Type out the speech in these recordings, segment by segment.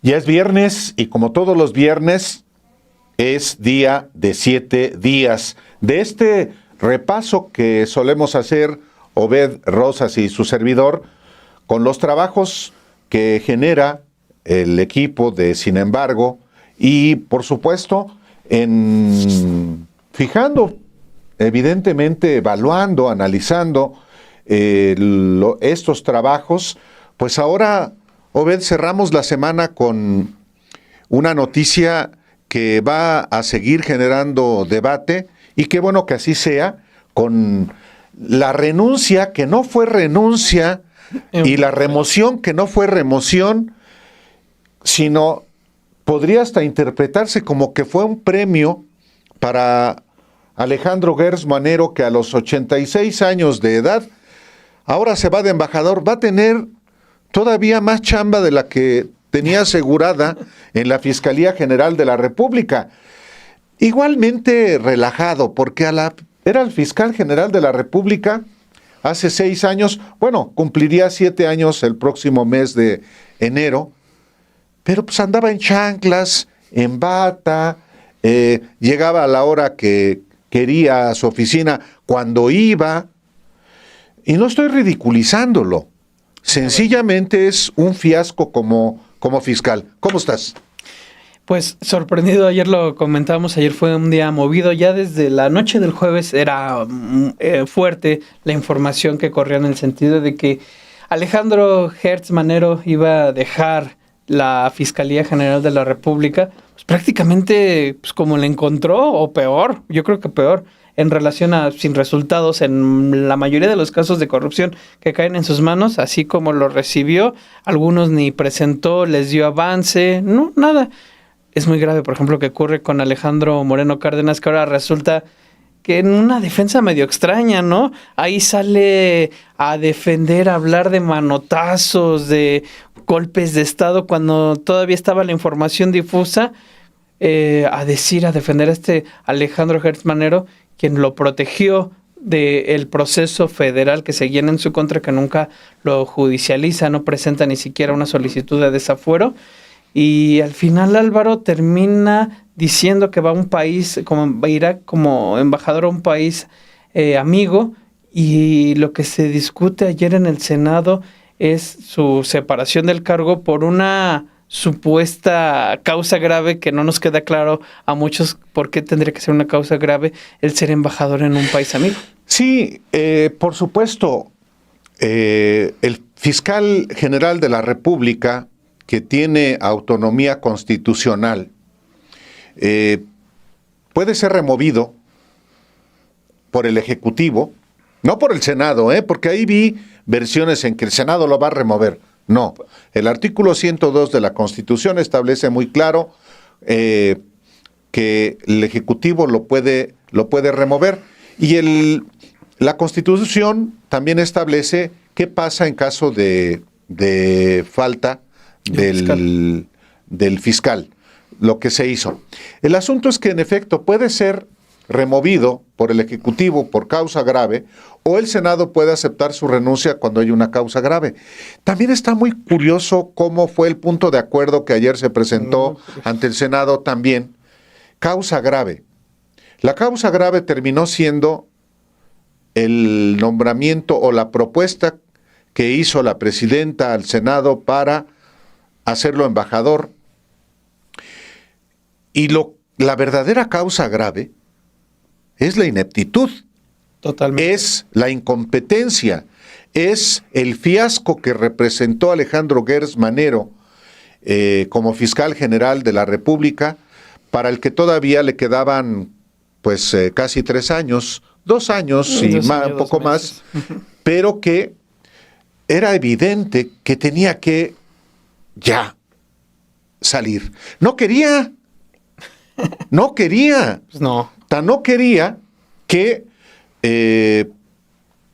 Ya es viernes y como todos los viernes es día de 7 días de este repaso que solemos hacer Obed Rosas y su servidor con los trabajos que genera el equipo de Sin embargo y por supuesto fijando, evidentemente evaluando, analizando estos trabajos. Pues ahora, Obed, cerramos la semana con una noticia que va a seguir generando debate y qué bueno que así sea, con la renuncia que no fue renuncia y la remoción que no fue remoción, sino podría hasta interpretarse como que fue un premio para Alejandro Gertz Manero, que a los 86 años de edad ahora se va de embajador, va a tener todavía más chamba de la que tenía asegurada en la Fiscalía General de la República. Igualmente relajado, porque era el fiscal general de la República hace 6 años, bueno, cumpliría 7 años el próximo mes de enero, pero pues andaba en chanclas, en bata, llegaba a la hora que quería a su oficina cuando iba, y no estoy ridiculizándolo. Sencillamente es un fiasco como fiscal. ¿Cómo estás? Pues sorprendido, ayer lo comentábamos, ayer fue un día movido, ya desde la noche del jueves era fuerte la información que corría en el sentido de que Alejandro Gertz Manero iba a dejar la Fiscalía General de la República, pues prácticamente pues como le encontró, o peor, yo creo que peor, en relación a sin resultados en la mayoría de los casos de corrupción que caen en sus manos, así como lo recibió, algunos ni presentó, les dio avance, no, nada. Es muy grave, por ejemplo, que ocurre con Alejandro Moreno Cárdenas, que ahora resulta que en una defensa medio extraña, ¿no? Ahí sale a defender, a hablar de manotazos, de golpes de Estado, cuando todavía estaba la información difusa, a defender a este Alejandro Gertz Manero, quien lo protegió del proceso federal que seguían en su contra, que nunca lo judicializa, no presenta ni siquiera una solicitud de desafuero. Y al final Álvaro termina diciendo que va a un país, irá como embajador a un país amigo, y lo que se discute ayer en el Senado es su separación del cargo por una supuesta causa grave que no nos queda claro a muchos por qué tendría que ser una causa grave el ser embajador en un país amigo. Sí, por supuesto, el fiscal general de la República, que tiene autonomía constitucional, puede ser removido por el Ejecutivo, no por el Senado, porque ahí vi versiones en que el Senado lo va a remover. No, el artículo 102 de la Constitución establece muy claro que el Ejecutivo lo puede remover, y la Constitución también establece qué pasa en caso de falta del fiscal, lo que se hizo. El asunto es que en efecto puede ser removido por el Ejecutivo por causa grave, o el Senado puede aceptar su renuncia cuando hay una causa grave. También está muy curioso cómo fue el punto de acuerdo que ayer se presentó ante el Senado también. Causa grave. La causa grave terminó siendo el nombramiento o la propuesta que hizo la presidenta al Senado para hacerlo embajador. Y la verdadera causa grave es la ineptitud. Totalmente. Es la incompetencia, es el fiasco que representó Alejandro Gertz Manero como fiscal general de la República, para el que todavía le quedaban pues casi 3 años, 2 años y un poco más, pero que era evidente que tenía que ya salir. No quería. Pues no. Tan no quería que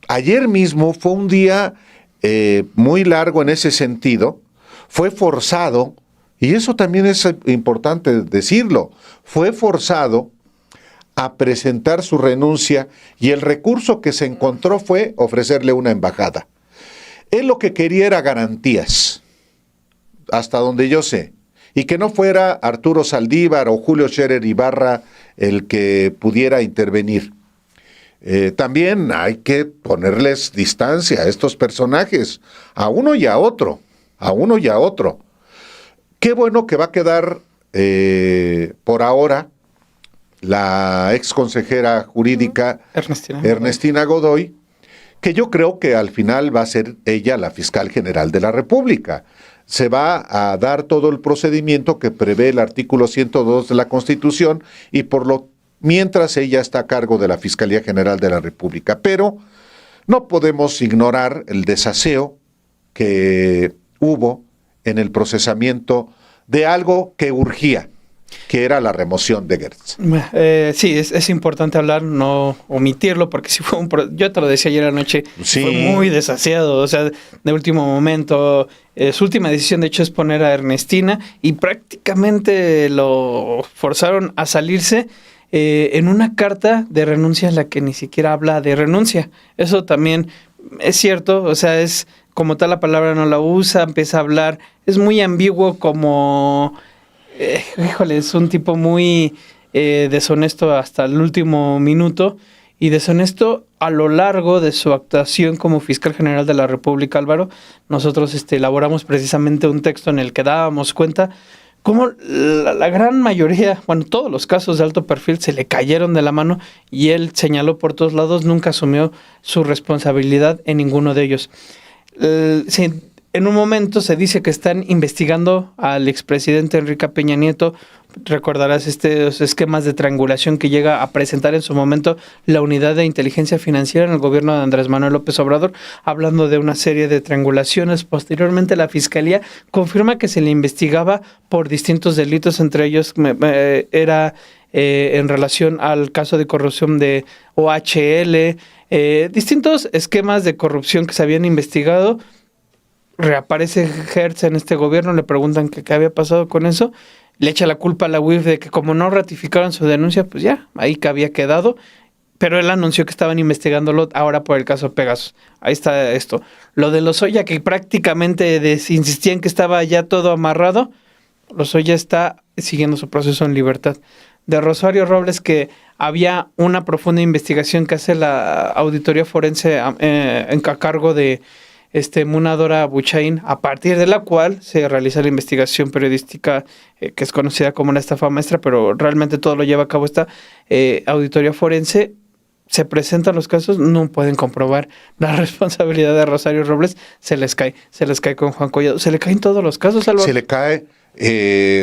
ayer mismo fue un día muy largo en ese sentido. Fue forzado, y eso también es importante decirlo, fue forzado a presentar su renuncia, y el recurso que se encontró fue ofrecerle una embajada. Él lo que quería era garantías, hasta donde yo sé, y que no fuera Arturo Saldívar o Julio Scherer Ibarra el que pudiera intervenir. También hay que ponerles distancia a estos personajes, a uno y a otro, Qué bueno que va a quedar por ahora la ex consejera jurídica Ernestina Godoy, que yo creo que al final va a ser ella la fiscal general de la República. Se va a dar todo el procedimiento que prevé el artículo 102 de la Constitución y mientras ella está a cargo de la Fiscalía General de la República. Pero no podemos ignorar el desaseo que hubo en el procesamiento de algo que urgía, que era la remoción de Gertz. Sí, es importante hablar, no omitirlo, porque sí fue yo te lo decía ayer anoche, sí, fue muy desasiado, o sea, de último momento. Su última decisión, de hecho, es poner a Ernestina y prácticamente lo forzaron a salirse en una carta de renuncia en la que ni siquiera habla de renuncia. Eso también es cierto, o sea, es como tal la palabra no la usa, empieza a hablar, es muy ambiguo como... híjole, es un tipo muy deshonesto hasta el último minuto y deshonesto a lo largo de su actuación como fiscal general de la República, Álvaro. Nosotros elaboramos precisamente un texto en el que dábamos cuenta cómo la gran mayoría, bueno, todos los casos de alto perfil se le cayeron de la mano y él señaló por todos lados, nunca asumió su responsabilidad en ninguno de ellos. Sí, en un momento se dice que están investigando al expresidente Enrique Peña Nieto. Recordarás estos esquemas de triangulación que llega a presentar en su momento la Unidad de Inteligencia Financiera en el gobierno de Andrés Manuel López Obrador, hablando de una serie de triangulaciones. Posteriormente, la Fiscalía confirma que se le investigaba por distintos delitos, entre ellos era en relación al caso de corrupción de OHL, distintos esquemas de corrupción que se habían investigado. Reaparece Gertz en este gobierno, le preguntan qué había pasado con eso, le echa la culpa a la UIF de que como no ratificaron su denuncia, pues ya, ahí que había quedado, pero él anunció que estaban investigándolo ahora por el caso Pegasus. Ahí está esto. Lo de Lozoya, que prácticamente insistían que estaba ya todo amarrado, Lozoya está siguiendo su proceso en libertad. De Rosario Robles, que había una profunda investigación que hace la auditoría forense a cargo de Munadora Buchaín, a partir de la cual se realiza la investigación periodística que es conocida como la estafa maestra, pero realmente todo lo lleva a cabo esta auditoría forense. Se presentan los casos, no pueden comprobar la responsabilidad de Rosario Robles, se les cae con Juan Collado, se le caen todos los casos, Álvaro. Se le cae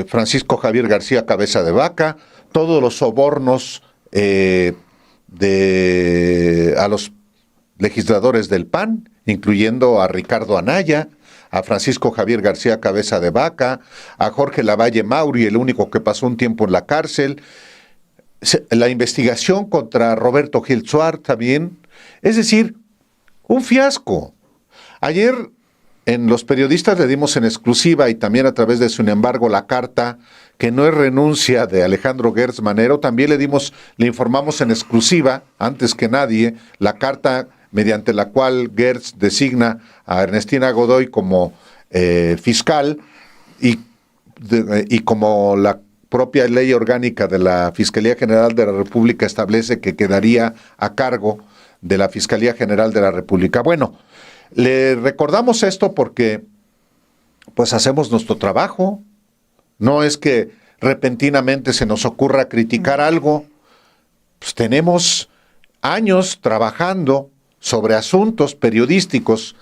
Francisco Javier García Cabeza de Vaca, todos los sobornos a los legisladores del PAN, incluyendo a Ricardo Anaya, a Francisco Javier García Cabeza de Vaca, a Jorge Lavalle Mauri, el único que pasó un tiempo en la cárcel, la investigación contra Roberto Gil Suárez también, es decir, un fiasco. Ayer en Los Periodistas le dimos en exclusiva y también a través de Sin embargo la carta que no es renuncia de Alejandro Gertz Manero, también le informamos en exclusiva, antes que nadie, la carta mediante la cual Gertz designa a Ernestina Godoy como fiscal y como la propia ley orgánica de la Fiscalía General de la República establece que quedaría a cargo de la Fiscalía General de la República. Bueno, le recordamos esto porque pues hacemos nuestro trabajo, no es que repentinamente se nos ocurra criticar algo, pues tenemos años trabajando sobre asuntos periodísticos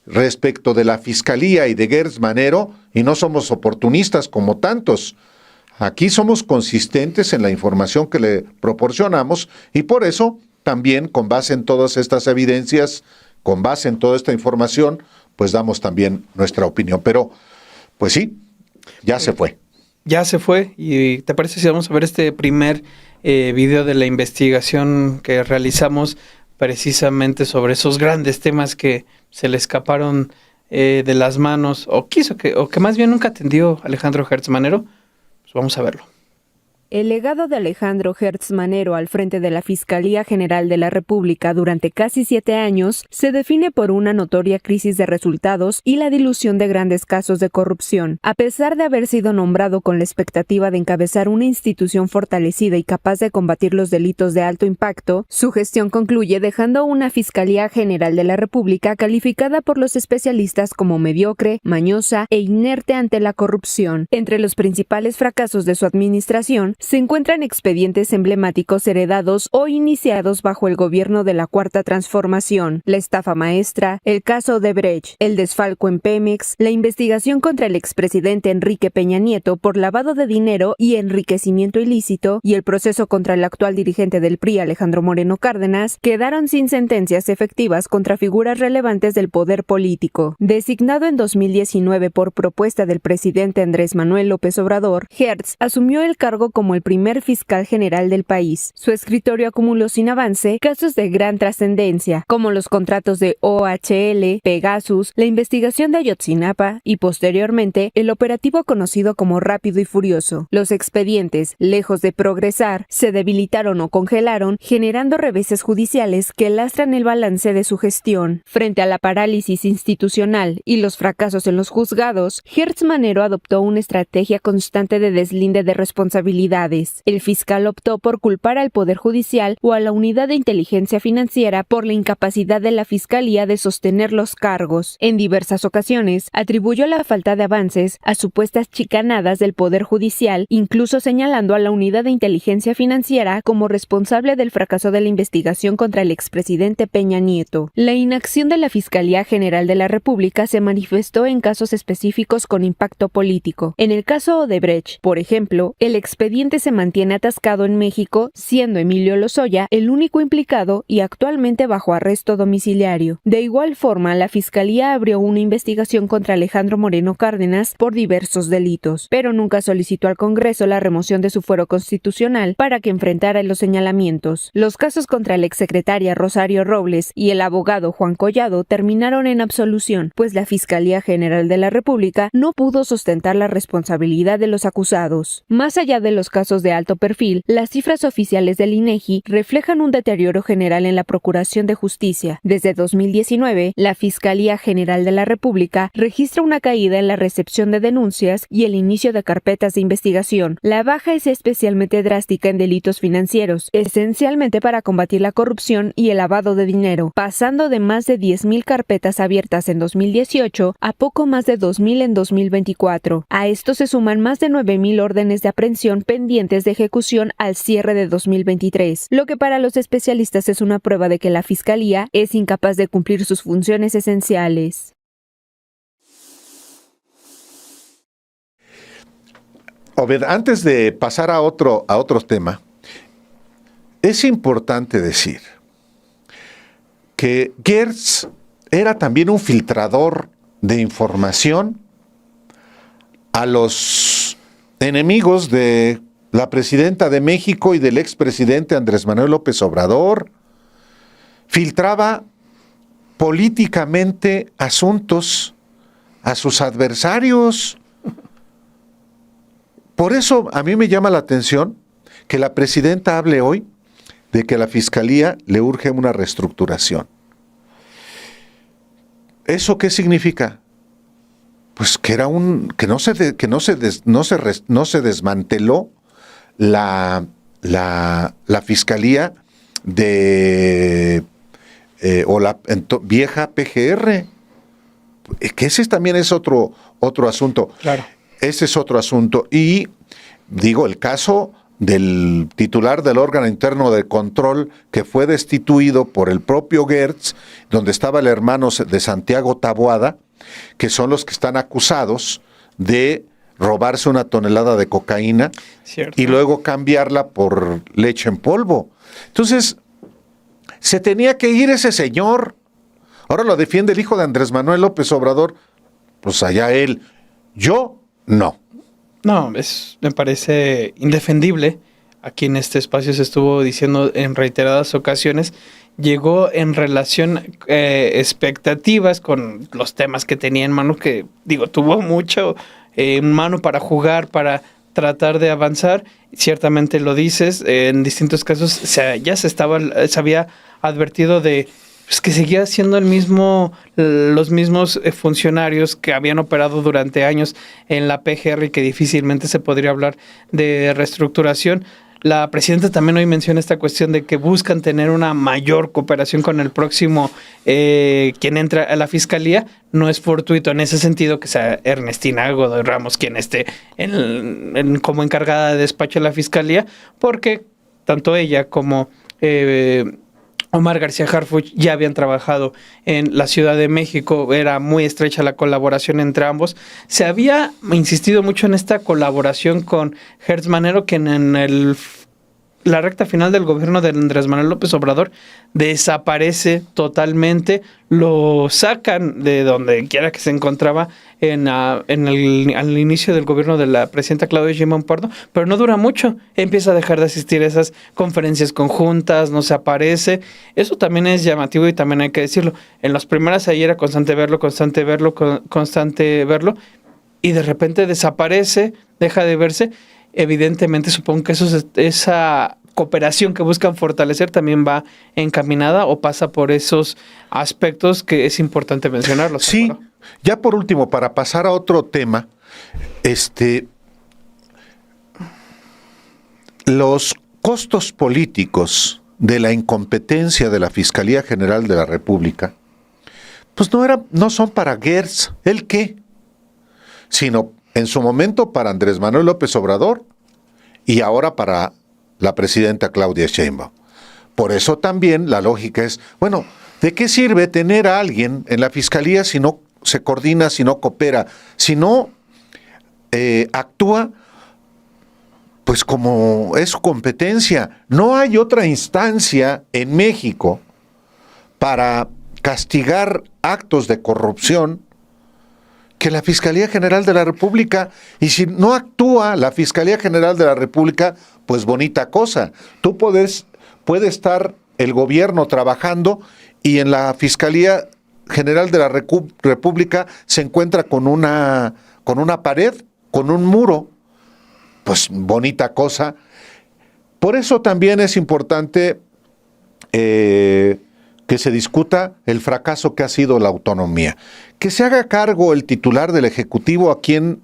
respecto de la Fiscalía y de Gertz Manero y no somos oportunistas como tantos. Aquí somos consistentes en la información que le proporcionamos y por eso también con base en todas estas evidencias, con base en toda esta información, pues damos también nuestra opinión. Pero, pues sí, ya se fue. Ya se fue y ¿te parece si vamos a ver este primer video de la investigación que realizamos precisamente sobre esos grandes temas que se le escaparon de las manos o que más bien nunca atendió Alejandro Gertz Manero? Pues vamos a verlo. El legado de Alejandro Gertz Manero al frente de la Fiscalía General de la República durante casi 7 años se define por una notoria crisis de resultados y la dilución de grandes casos de corrupción. A pesar de haber sido nombrado con la expectativa de encabezar una institución fortalecida y capaz de combatir los delitos de alto impacto, su gestión concluye dejando una Fiscalía General de la República calificada por los especialistas como mediocre, mañosa e inerte ante la corrupción. Entre los principales fracasos de su administración se encuentran expedientes emblemáticos heredados o iniciados bajo el gobierno de la Cuarta Transformación, la estafa maestra, el caso Odebrecht, el desfalco en Pemex, la investigación contra el expresidente Enrique Peña Nieto por lavado de dinero y enriquecimiento ilícito y el proceso contra el actual dirigente del PRI, Alejandro Moreno Cárdenas, quedaron sin sentencias efectivas contra figuras relevantes del poder político. Designado en 2019 por propuesta del presidente Andrés Manuel López Obrador, Gertz asumió el cargo como el primer fiscal general del país. Su escritorio acumuló sin avance casos de gran trascendencia, como los contratos de OHL, Pegasus, la investigación de Ayotzinapa y, posteriormente, el operativo conocido como Rápido y Furioso. Los expedientes, lejos de progresar, se debilitaron o congelaron, generando reveses judiciales que lastran el balance de su gestión. Frente a la parálisis institucional y los fracasos en los juzgados, Gertz Manero adoptó una estrategia constante de deslinde de responsabilidades. El fiscal optó por culpar al Poder Judicial o a la Unidad de Inteligencia Financiera por la incapacidad de la Fiscalía de sostener los cargos. En diversas ocasiones, atribuyó la falta de avances a supuestas chicanadas del Poder Judicial, incluso señalando a la Unidad de Inteligencia Financiera como responsable del fracaso de la investigación contra el expresidente Peña Nieto. La inacción de la Fiscalía General de la República se manifestó en casos específicos con impacto político. En el caso Odebrecht, por ejemplo, el expediente se mantiene atascado en México, siendo Emilio Lozoya el único implicado y actualmente bajo arresto domiciliario. De igual forma, la Fiscalía abrió una investigación contra Alejandro Moreno Cárdenas por diversos delitos, pero nunca solicitó al Congreso la remoción de su fuero constitucional para que enfrentara los señalamientos. Los casos contra la exsecretaria Rosario Robles y el abogado Juan Collado terminaron en absolución, pues la Fiscalía General de la República no pudo sustentar la responsabilidad de los acusados. Más allá de los casos de alto perfil, las cifras oficiales del INEGI reflejan un deterioro general en la Procuración de Justicia. Desde 2019, la Fiscalía General de la República registra una caída en la recepción de denuncias y el inicio de carpetas de investigación. La baja es especialmente drástica en delitos financieros, esencialmente para combatir la corrupción y el lavado de dinero, pasando de más de 10,000 carpetas abiertas en 2018 a poco más de 2,000 en 2024. A esto se suman más de 9,000 órdenes de aprehensión pendientes de ejecución al cierre de 2023, lo que para los especialistas es una prueba de que la Fiscalía es incapaz de cumplir sus funciones esenciales. Obed, antes de pasar a otro tema, es importante decir que Gertz era también un filtrador de información a los enemigos de la presidenta de México y del expresidente Andrés Manuel López Obrador. Filtraba políticamente asuntos a sus adversarios. Por eso a mí me llama la atención que la presidenta hable hoy de que a la Fiscalía le urge una reestructuración. ¿Eso qué significa? Pues que no se desmanteló la Fiscalía de o la vieja PGR. Que ese también es otro asunto. Claro. Ese es otro asunto. Y digo, el caso del titular del órgano interno de control que fue destituido por el propio Gertz, donde estaba el hermano de Santiago Taboada, que son los que están acusados de robarse 1 tonelada de cocaína. Cierto. Y luego cambiarla por leche en polvo. Entonces, se tenía que ir ese señor. Ahora lo defiende el hijo de Andrés Manuel López Obrador. Pues allá él. Yo, no. No, me parece indefendible. Aquí en este espacio se estuvo diciendo en reiteradas ocasiones. Llegó en relación expectativas con los temas que tenía en mano, que digo, tuvo mucho en mano para jugar, para tratar de avanzar. Ciertamente lo dices, en distintos casos se había advertido de pues, que seguía siendo los mismos funcionarios que habían operado durante años en la PGR y que difícilmente se podría hablar de reestructuración. La presidenta también hoy menciona esta cuestión de que buscan tener una mayor cooperación con el próximo quien entra a la fiscalía. No es fortuito en ese sentido que sea Ernestina Godoy Ramos quien esté como encargada de despacho de la fiscalía, porque tanto ella como Omar García Harfuch ya habían trabajado en la Ciudad de México, era muy estrecha la colaboración entre ambos. Se había insistido mucho en esta colaboración con Hertz Manero, que en la recta final del gobierno de Andrés Manuel López Obrador desaparece totalmente, lo sacan de donde quiera que se encontraba al inicio del gobierno de la presidenta Claudia Sheinbaum Pardo, pero no dura mucho, empieza a dejar de asistir a esas conferencias conjuntas, no se aparece. Eso también es llamativo y también hay que decirlo. En las primeras ahí era constante verlo, y de repente desaparece, deja de verse. Evidentemente supongo que esa cooperación que buscan fortalecer también va encaminada o pasa por esos aspectos que es importante mencionarlos. Sí, ¿no? Ya por último, para pasar a otro tema, los costos políticos de la incompetencia de la Fiscalía General de la República, pues no son para Gertz, ¿el qué? Sino en su momento para Andrés Manuel López Obrador y ahora para la presidenta Claudia Sheinbaum. Por eso también la lógica es, bueno, ¿de qué sirve tener a alguien en la Fiscalía si no se coordina, si no coopera, si no actúa pues como es su competencia? No hay otra instancia en México para castigar actos de corrupción que la Fiscalía General de la República, y si no actúa la Fiscalía General de la República, pues bonita cosa. Tú puedes estar el gobierno trabajando y en la Fiscalía General de la República se encuentra con una pared, con un muro, pues bonita cosa. Por eso también es importante que se discuta el fracaso que ha sido la autonomía. Que se haga cargo el titular del Ejecutivo a quien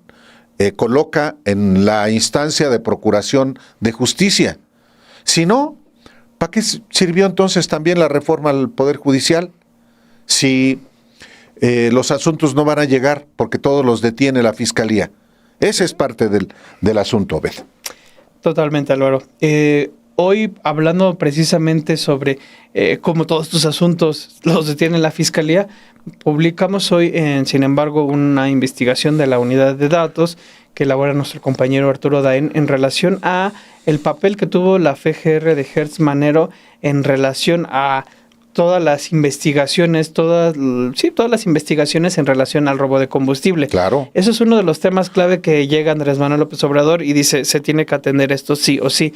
coloca en la instancia de procuración de justicia. Si no, ¿para qué sirvió entonces también la reforma al Poder Judicial? Si los asuntos no van a llegar porque todos los detiene la Fiscalía. Ese es parte del asunto, Obed. Totalmente, Álvaro. Hoy, hablando precisamente sobre cómo todos estos asuntos los detiene la Fiscalía, publicamos hoy, sin embargo, una investigación de la unidad de datos que elabora nuestro compañero Arturo Daén en relación a el papel que tuvo la FGR de Hertz Manero en relación a todas las investigaciones, todas las investigaciones en relación al robo de combustible. Claro. Eso es uno de los temas clave que llega Andrés Manuel López Obrador y dice, se tiene que atender esto sí o sí.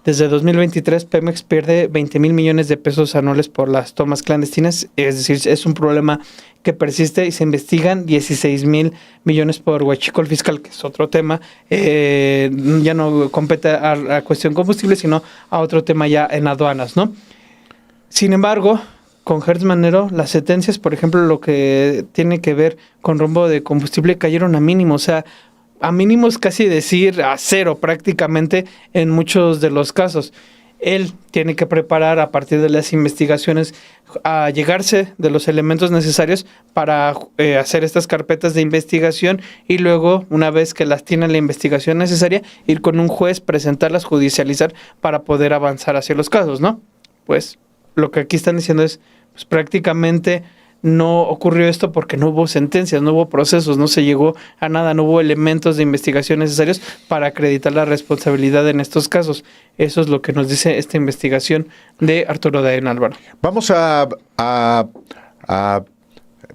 Desde 2023, Pemex pierde 20,000 millones de pesos anuales por las tomas clandestinas, es decir, es un problema que persiste y se investigan 16,000 millones por huachicol fiscal, que es otro tema, ya no compete a la cuestión combustible, sino a otro tema ya en aduanas, ¿no? Sin embargo, con Hertz Manero, las sentencias, por ejemplo, lo que tiene que ver con robo de combustible cayeron a mínimos, o sea, a mínimos casi decir a cero prácticamente en muchos de los casos. Él tiene que preparar a partir de las investigaciones a llegarse de los elementos necesarios para hacer estas carpetas de investigación y luego, una vez que las tiene la investigación necesaria, ir con un juez, presentarlas, judicializar para poder avanzar hacia los casos, ¿no? Pues lo que aquí están diciendo es, pues prácticamente no ocurrió esto porque no hubo sentencias, no hubo procesos, no se llegó a nada, no hubo elementos de investigación necesarios para acreditar la responsabilidad en estos casos. Eso es lo que nos dice esta investigación de Arturo Daén, Álvaro. Vamos a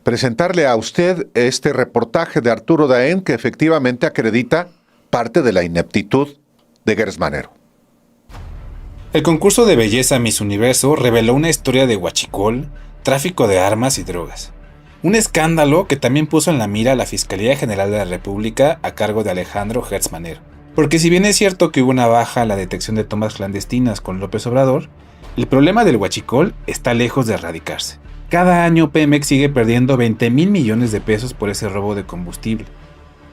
presentarle a usted este reportaje de Arturo Daén que efectivamente acredita parte de la ineptitud de Gertz Manero. El concurso de belleza Miss Universo reveló una historia de huachicol, tráfico de armas y drogas. Un escándalo que también puso en la mira a la Fiscalía General de la República a cargo de Alejandro Hertz Manero. Porque si bien es cierto que hubo una baja en la detección de tomas clandestinas con López Obrador, el problema del huachicol está lejos de erradicarse. Cada año Pemex sigue perdiendo 20,000 millones de pesos por ese robo de combustible,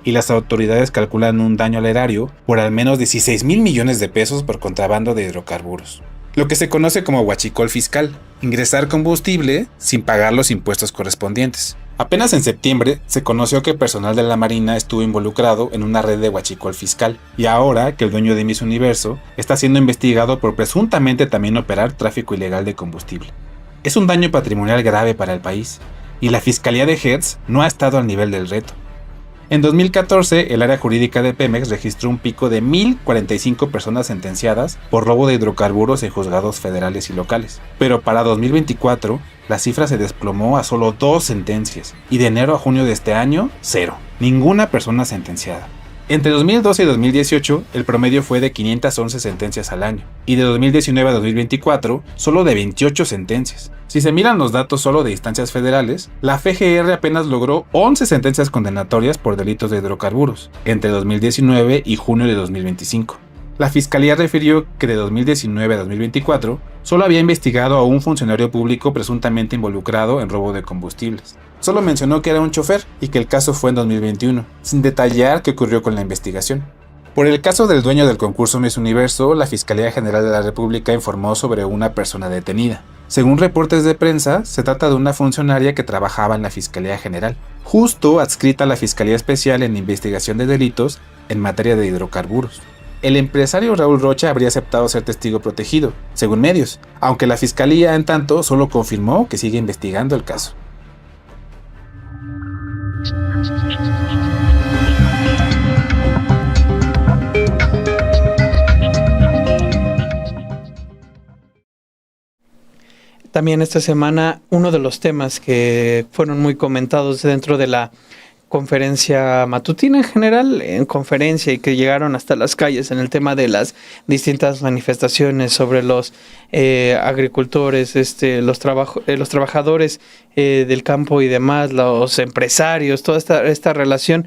y las autoridades calculan un daño al erario por al menos 16,000 millones de pesos por contrabando de hidrocarburos. Lo que se conoce como huachicol fiscal, ingresar combustible sin pagar los impuestos correspondientes. Apenas en septiembre se conoció que personal de la Marina estuvo involucrado en una red de huachicol fiscal, y ahora que el dueño de Miss Universo está siendo investigado por presuntamente también operar tráfico ilegal de combustible. Es un daño patrimonial grave para el país, y la Fiscalía de Hertz no ha estado al nivel del reto. En 2014, el área jurídica de Pemex registró un pico de 1,045 personas sentenciadas por robo de hidrocarburos en juzgados federales y locales. Pero para 2024, la cifra se desplomó a solo 2 sentencias, y de enero a junio de este año, 0. Ninguna persona sentenciada. Entre 2012 y 2018, el promedio fue de 511 sentencias al año, y de 2019 a 2024, solo de 28 sentencias. Si se miran los datos solo de instancias federales, la FGR apenas logró 11 sentencias condenatorias por delitos de hidrocarburos, entre 2019 y junio de 2025. La Fiscalía refirió que de 2019 a 2024, solo había investigado a un funcionario público presuntamente involucrado en robo de combustibles. Solo mencionó que era un chofer y que el caso fue en 2021, sin detallar qué ocurrió con la investigación. Por el caso del dueño del concurso Miss Universo, la Fiscalía General de la República informó sobre una persona detenida. Según reportes de prensa, se trata de una funcionaria que trabajaba en la Fiscalía General, justo adscrita a la Fiscalía Especial en Investigación de Delitos en materia de hidrocarburos. El empresario Raúl Rocha habría aceptado ser testigo protegido, según medios, aunque la Fiscalía, en tanto, solo confirmó que sigue investigando el caso. También esta semana uno de los temas que fueron muy comentados dentro de la conferencia matutina en general, en conferencia, y que llegaron hasta las calles en el tema de las distintas manifestaciones sobre los agricultores, los trabajadores del campo y demás, los empresarios, toda esta relación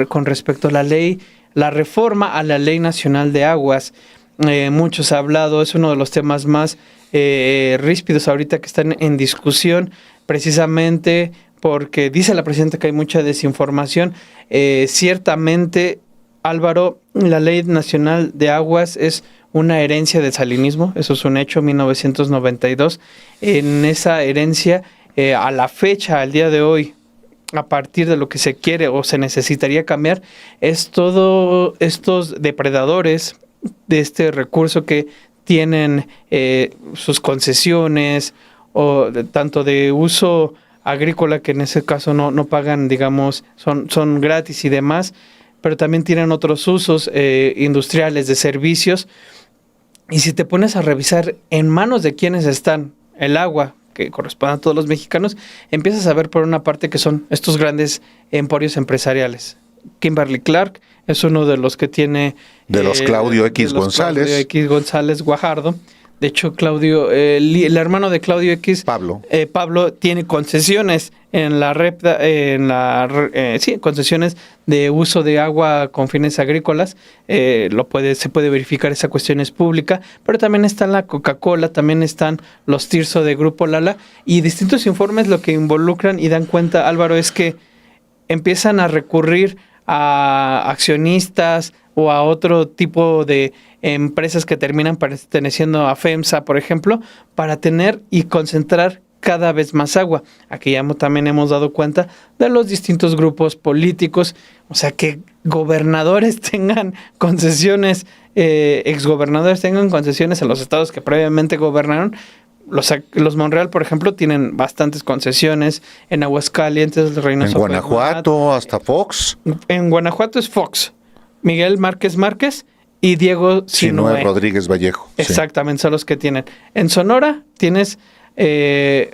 con respecto a la reforma a la Ley Nacional de Aguas. Muchos ha hablado, es uno de los temas más ríspidos ahorita que están en discusión, precisamente porque dice la presidenta que hay mucha desinformación. Ciertamente, Álvaro, la Ley Nacional de Aguas es una herencia del salinismo, eso es un hecho, 1992. En esa herencia, a la fecha, al día de hoy, a partir de lo que se quiere o se necesitaría cambiar, es todo estos depredadores de este recurso que tienen sus concesiones, o tanto de uso agrícola, que en ese caso no pagan, digamos, son gratis y demás, pero también tienen otros usos industriales, de servicios. Y si te pones a revisar en manos de quienes están el agua, que corresponde a todos los mexicanos, empiezas a ver por una parte que son estos grandes emporios empresariales. Kimberly-Clark es uno de los que tiene... De los Claudio X González. Claudio X González Guajardo. De hecho, Claudio, el hermano de Claudio X, Pablo, tiene concesiones en la red, concesiones de uso de agua con fines agrícolas. Se puede verificar, esa cuestión es pública, pero también está la Coca-Cola, también están los Tirso de Grupo Lala, y distintos informes lo que involucran y dan cuenta, Álvaro, es que empiezan a recurrir a accionistas o a otro tipo de empresas que terminan perteneciendo a FEMSA, por ejemplo, para tener y concentrar cada vez más agua. Aquí ya también hemos dado cuenta de los distintos grupos políticos, o sea, que gobernadores tengan concesiones, exgobernadores tengan concesiones en los estados que previamente gobernaron. Los Monreal, por ejemplo, tienen bastantes concesiones en Aguascalientes, Reynosa. En Guanajuato, hasta Fox. En Guanajuato es Fox, Miguel Márquez y Diego Sinué Rodríguez Vallejo. Exactamente, son los que tienen. En Sonora tienes, se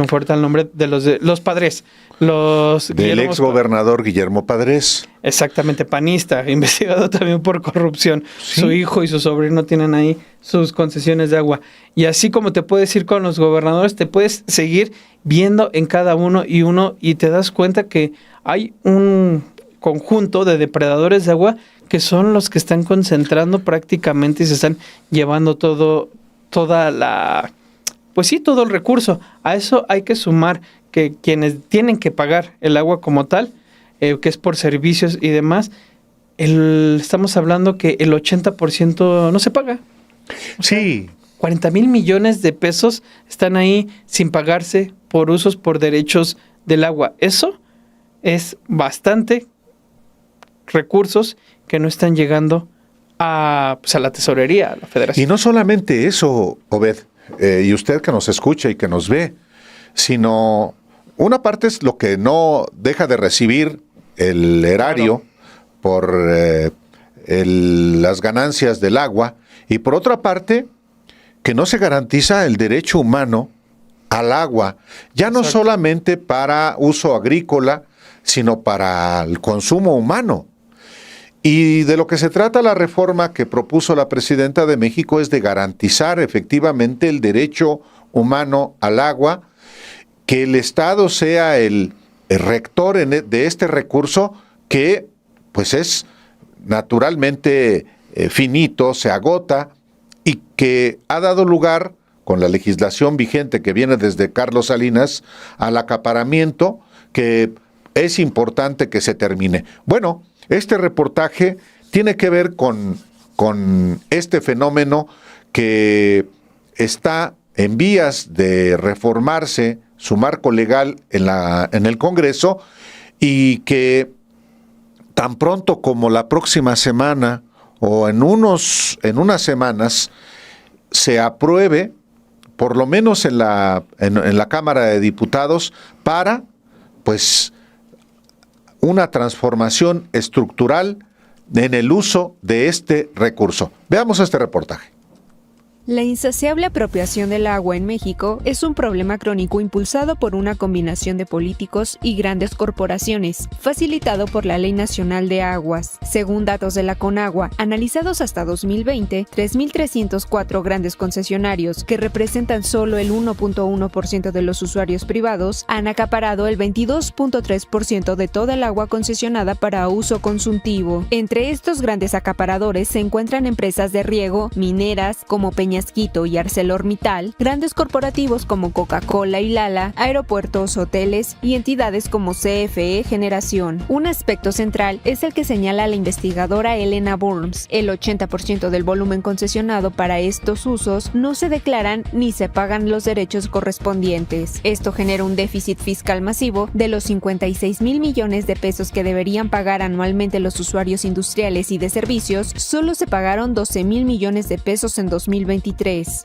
me fue el nombre de los Padres. Del ex gobernador Guillermo Padres. Exactamente, panista, investigado también por corrupción. ¿Sí? Su hijo y su sobrino tienen ahí sus concesiones de agua. Y así como te puedes ir con los gobernadores, te puedes seguir viendo en cada uno y te das cuenta que hay conjunto de depredadores de agua que son los que están concentrando prácticamente y se están llevando todo el recurso. A eso hay que sumar que quienes tienen que pagar el agua como tal, que es por servicios y demás, estamos hablando que el 80% no se paga. Sí. 40,000 millones de pesos están ahí sin pagarse por usos, por derechos del agua. Eso es bastante recursos que no están llegando a la tesorería, a la federación. Y no solamente eso, Obed, y usted que nos escucha y que nos ve, sino una parte es lo que no deja de recibir el erario por las ganancias del agua, y por otra parte, que no se garantiza el derecho humano al agua, ya no solamente para uso agrícola, sino para el consumo humano. Y de lo que se trata la reforma que propuso la presidenta de México es de garantizar efectivamente el derecho humano al agua, que el Estado sea el rector de este recurso que pues es naturalmente finito, se agota, y que ha dado lugar, con la legislación vigente que viene desde Carlos Salinas, al acaparamiento, que es importante que se termine. Bueno, este reportaje tiene que ver con este fenómeno que está en vías de reformarse su marco legal en el Congreso, y que tan pronto como la próxima semana o en unas semanas se apruebe, por lo menos en la Cámara de Diputados, para pues una transformación estructural en el uso de este recurso. Veamos este reportaje. La insaciable apropiación del agua en México es un problema crónico impulsado por una combinación de políticos y grandes corporaciones, facilitado por la Ley Nacional de Aguas. Según datos de la Conagua, analizados hasta 2020, 3.304 grandes concesionarios, que representan solo el 1.1% de los usuarios privados, han acaparado el 22.3% de toda el agua concesionada para uso consultivo. Entre estos grandes acaparadores se encuentran empresas de riego, mineras, como Peñasquito y ArcelorMittal, grandes corporativos como Coca-Cola y Lala, aeropuertos, hoteles y entidades como CFE Generación. Un aspecto central es el que señala la investigadora Elena Burns. El 80% del volumen concesionado para estos usos no se declaran ni se pagan los derechos correspondientes. Esto genera un déficit fiscal masivo. De los 56,000 millones de pesos que deberían pagar anualmente los usuarios industriales y de servicios, solo se pagaron 12,000 millones de pesos en 2023.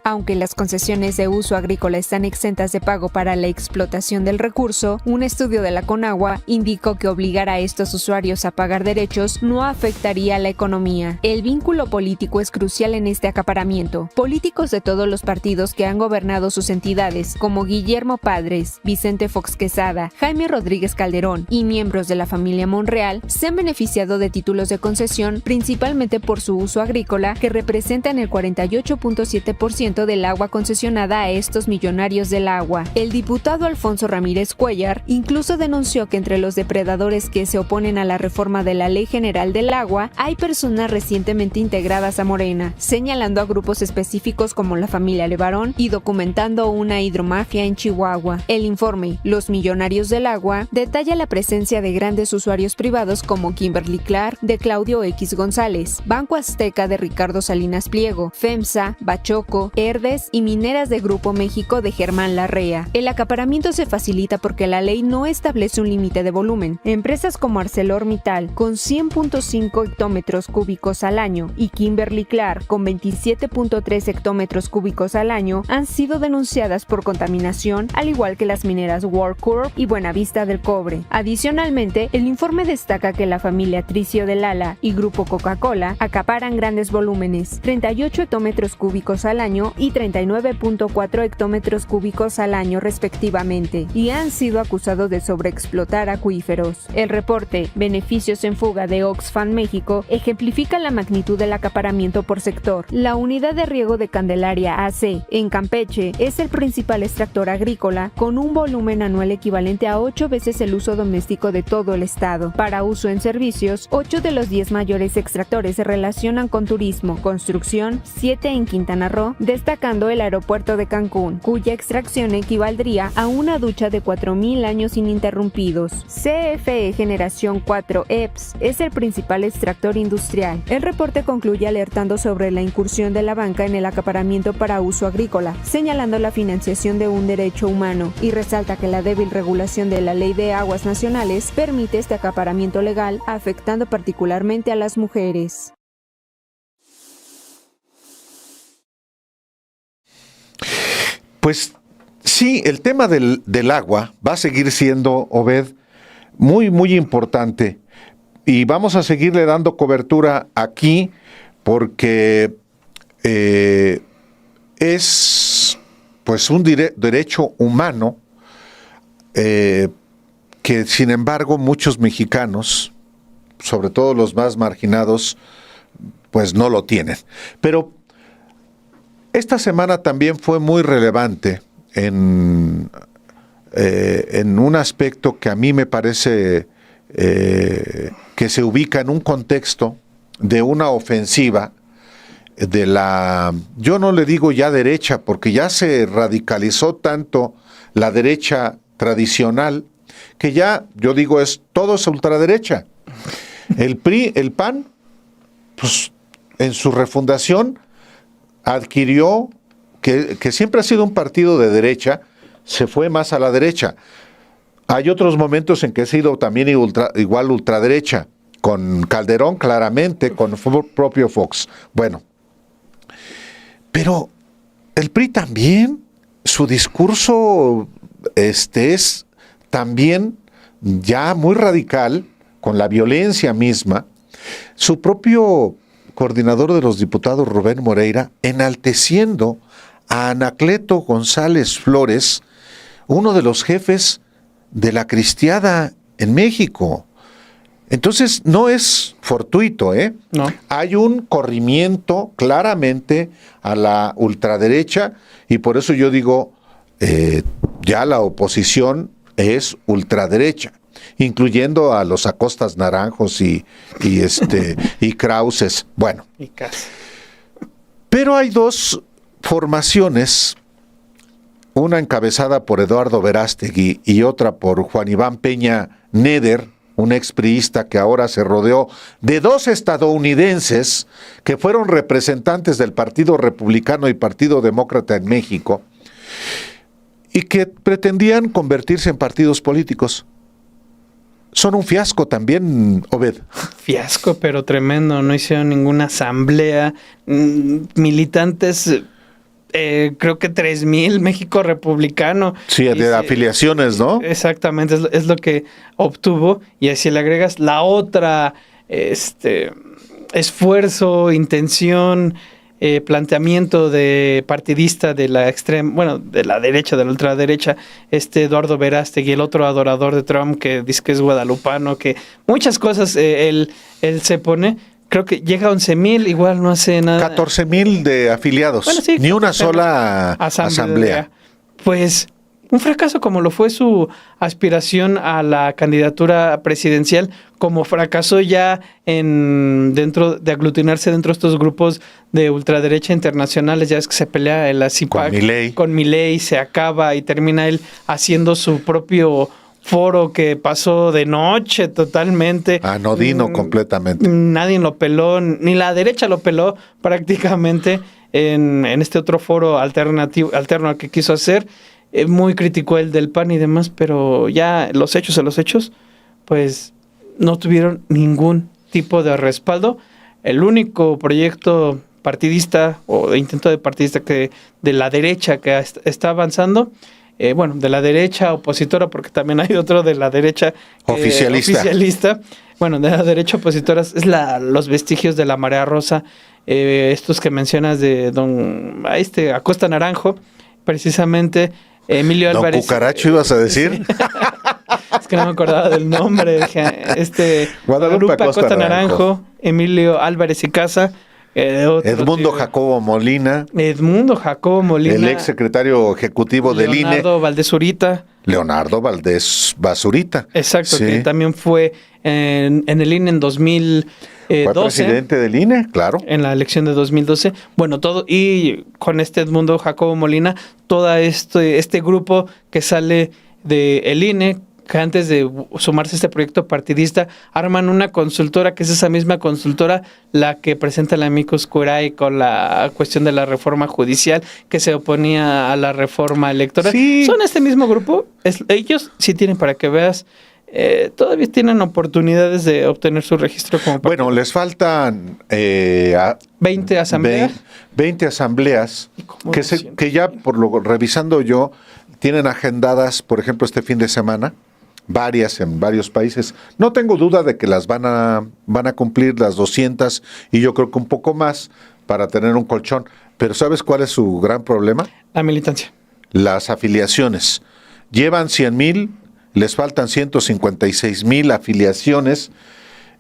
Aunque las concesiones de uso agrícola están exentas de pago para la explotación del recurso, un estudio de la Conagua indicó que obligar a estos usuarios a pagar derechos no afectaría a la economía. El vínculo político es crucial en este acaparamiento. Políticos de todos los partidos que han gobernado sus entidades, como Guillermo Padres, Vicente Fox Quesada, Jaime Rodríguez Calderón y miembros de la familia Monreal, se han beneficiado de títulos de concesión principalmente por su uso agrícola, que representan el 48.7% del agua concesionada a estos millonarios del agua. El diputado Alfonso Ramírez Cuellar incluso denunció que entre los depredadores que se oponen a la reforma de la Ley General del Agua hay personas recientemente integradas a Morena, señalando a grupos específicos como la familia Levarón y documentando una hidromafia en Chihuahua. El informe Los Millonarios del Agua detalla la presencia de grandes usuarios privados como Kimberly-Clark de Claudio X González, Banco Azteca de Ricardo Salinas Pliego, FEMSA, Bachoco, Herdes y Mineras de Grupo México de Germán Larrea. El acaparamiento se facilita porque la ley no establece un límite de volumen. Empresas como ArcelorMittal, con 100.5 hectómetros cúbicos al año, y Kimberly-Clark, con 27.3 hectómetros cúbicos al año, han sido denunciadas por contaminación, al igual que las mineras World Corp y Buenavista del Cobre. Adicionalmente, el informe destaca que la familia Tricio de Lala y Grupo Coca-Cola acaparan grandes volúmenes, 38 hectómetros cúbicos cúbicos al año y 39.4 hectómetros cúbicos al año respectivamente, y han sido acusados de sobreexplotar acuíferos. El reporte Beneficios en fuga de Oxfam México ejemplifica la magnitud del acaparamiento por sector. La unidad de riego de Candelaria AC en Campeche es el principal extractor agrícola, con un volumen anual equivalente a 8 veces el uso doméstico de todo el estado. Para uso en servicios, 8 de los 10 mayores extractores se relacionan con turismo, construcción, 7 en Quintana Roo, destacando el aeropuerto de Cancún, cuya extracción equivaldría a una ducha de 4.000 años ininterrumpidos. CFE Generación 4 EPS es el principal extractor industrial. El reporte concluye alertando sobre la incursión de la banca en el acaparamiento para uso agrícola, señalando la financiación de un derecho humano, y resalta que la débil regulación de la Ley de Aguas Nacionales permite este acaparamiento legal, afectando particularmente a las mujeres. Pues sí, el tema del agua va a seguir siendo, Obed, muy, muy importante. Y vamos a seguirle dando cobertura aquí porque es pues un derecho humano que sin embargo muchos mexicanos, sobre todo los más marginados, pues no lo tienen. Pero esta semana también fue muy relevante en un aspecto que a mí me parece que se ubica en un contexto de una ofensiva de la, yo no le digo ya derecha, porque ya se radicalizó tanto la derecha tradicional, que ya, yo digo, todo es ultraderecha. El PRI, el PAN, pues en su refundación adquirió, que siempre ha sido un partido de derecha, se fue más a la derecha. Hay otros momentos en que ha sido también igual ultraderecha, con Calderón claramente, con el propio Fox. Bueno, pero el PRI también, su discurso es también ya muy radical, con la violencia misma. Su propio coordinador de los diputados, Rubén Moreira, enalteciendo a Anacleto González Flores, uno de los jefes de la cristiada en México. Entonces, no es fortuito, ¿eh? No. Hay un corrimiento claramente a la ultraderecha y por eso yo digo, ya la oposición es ultraderecha, incluyendo a los Acostas Naranjos y Krauses. Bueno, pero hay dos formaciones, una encabezada por Eduardo Verástegui y otra por Juan Iván Peña Neder, un expriista que ahora se rodeó de dos estadounidenses que fueron representantes del Partido Republicano y Partido Demócrata en México y que pretendían convertirse en partidos políticos. Son un fiasco también, Obed. Fiasco, pero tremendo. No hicieron ninguna asamblea. Militantes, creo que 3,000, México republicano. Sí, de afiliaciones, ¿no? Exactamente, es lo que obtuvo. Y así le agregas la otra, esfuerzo, intención, planteamiento de partidista de la extrema, bueno, de la derecha, de la ultraderecha, Eduardo Verástegui, el otro adorador de Trump que dice que es guadalupano, que muchas cosas él se pone. Creo que llega a 11,000, igual no hace nada. 14,000 de afiliados, bueno, sí, ni una sola asamblea. Pues un fracaso como lo fue su aspiración a la candidatura presidencial, como fracasó ya dentro de aglutinarse dentro de estos grupos de ultraderecha internacionales. Ya es que se pelea en la CIPAC con Milei, se acaba y termina él haciendo su propio foro que pasó de noche totalmente. Anodino completamente. Nadie lo peló, ni la derecha lo peló prácticamente en este otro foro alterno al que quiso hacer. Muy criticó el del PAN y demás, pero ya los hechos, pues no tuvieron ningún tipo de respaldo. El único proyecto partidista o de intento de partidista que de la derecha que está avanzando, de la derecha opositora, porque también hay otro de la derecha oficialista, bueno, de la derecha opositora es los vestigios de la marea rosa, estos que mencionas de Acosta Naranjo, precisamente Emilio Don Álvarez. Cucaracho, ¿ibas a decir? Es que no me acordaba del nombre. Guadalupe Acosta Naranjo, Emilio Álvarez y Casa. Edmundo Jacobo Molina. El ex secretario ejecutivo del INE. Leonardo Valdés Basurita. Exacto, sí. Que también fue en el INE en 2012. Fue presidente del INE, claro. En la elección de 2012. Bueno, todo, y con Edmundo Jacobo Molina, todo este grupo que sale del INE, que antes de sumarse a este proyecto partidista, arman una consultora, que es esa misma consultora la que presenta el amicus curiae con la cuestión de la reforma judicial, que se oponía a la reforma electoral. Sí. Son este mismo grupo. Ellos sí tienen, para que veas, todavía tienen oportunidades de obtener su registro como partido. Bueno, les faltan 20 asambleas. 20 asambleas que ya, por lo revisando yo, tienen agendadas, por ejemplo, este fin de semana. Varias en varios países. No tengo duda de que las van a cumplir las 200 y yo creo que un poco más para tener un colchón. Pero ¿sabes cuál es su gran problema? La militancia. Las afiliaciones. Llevan 100,000, les faltan 156,000 afiliaciones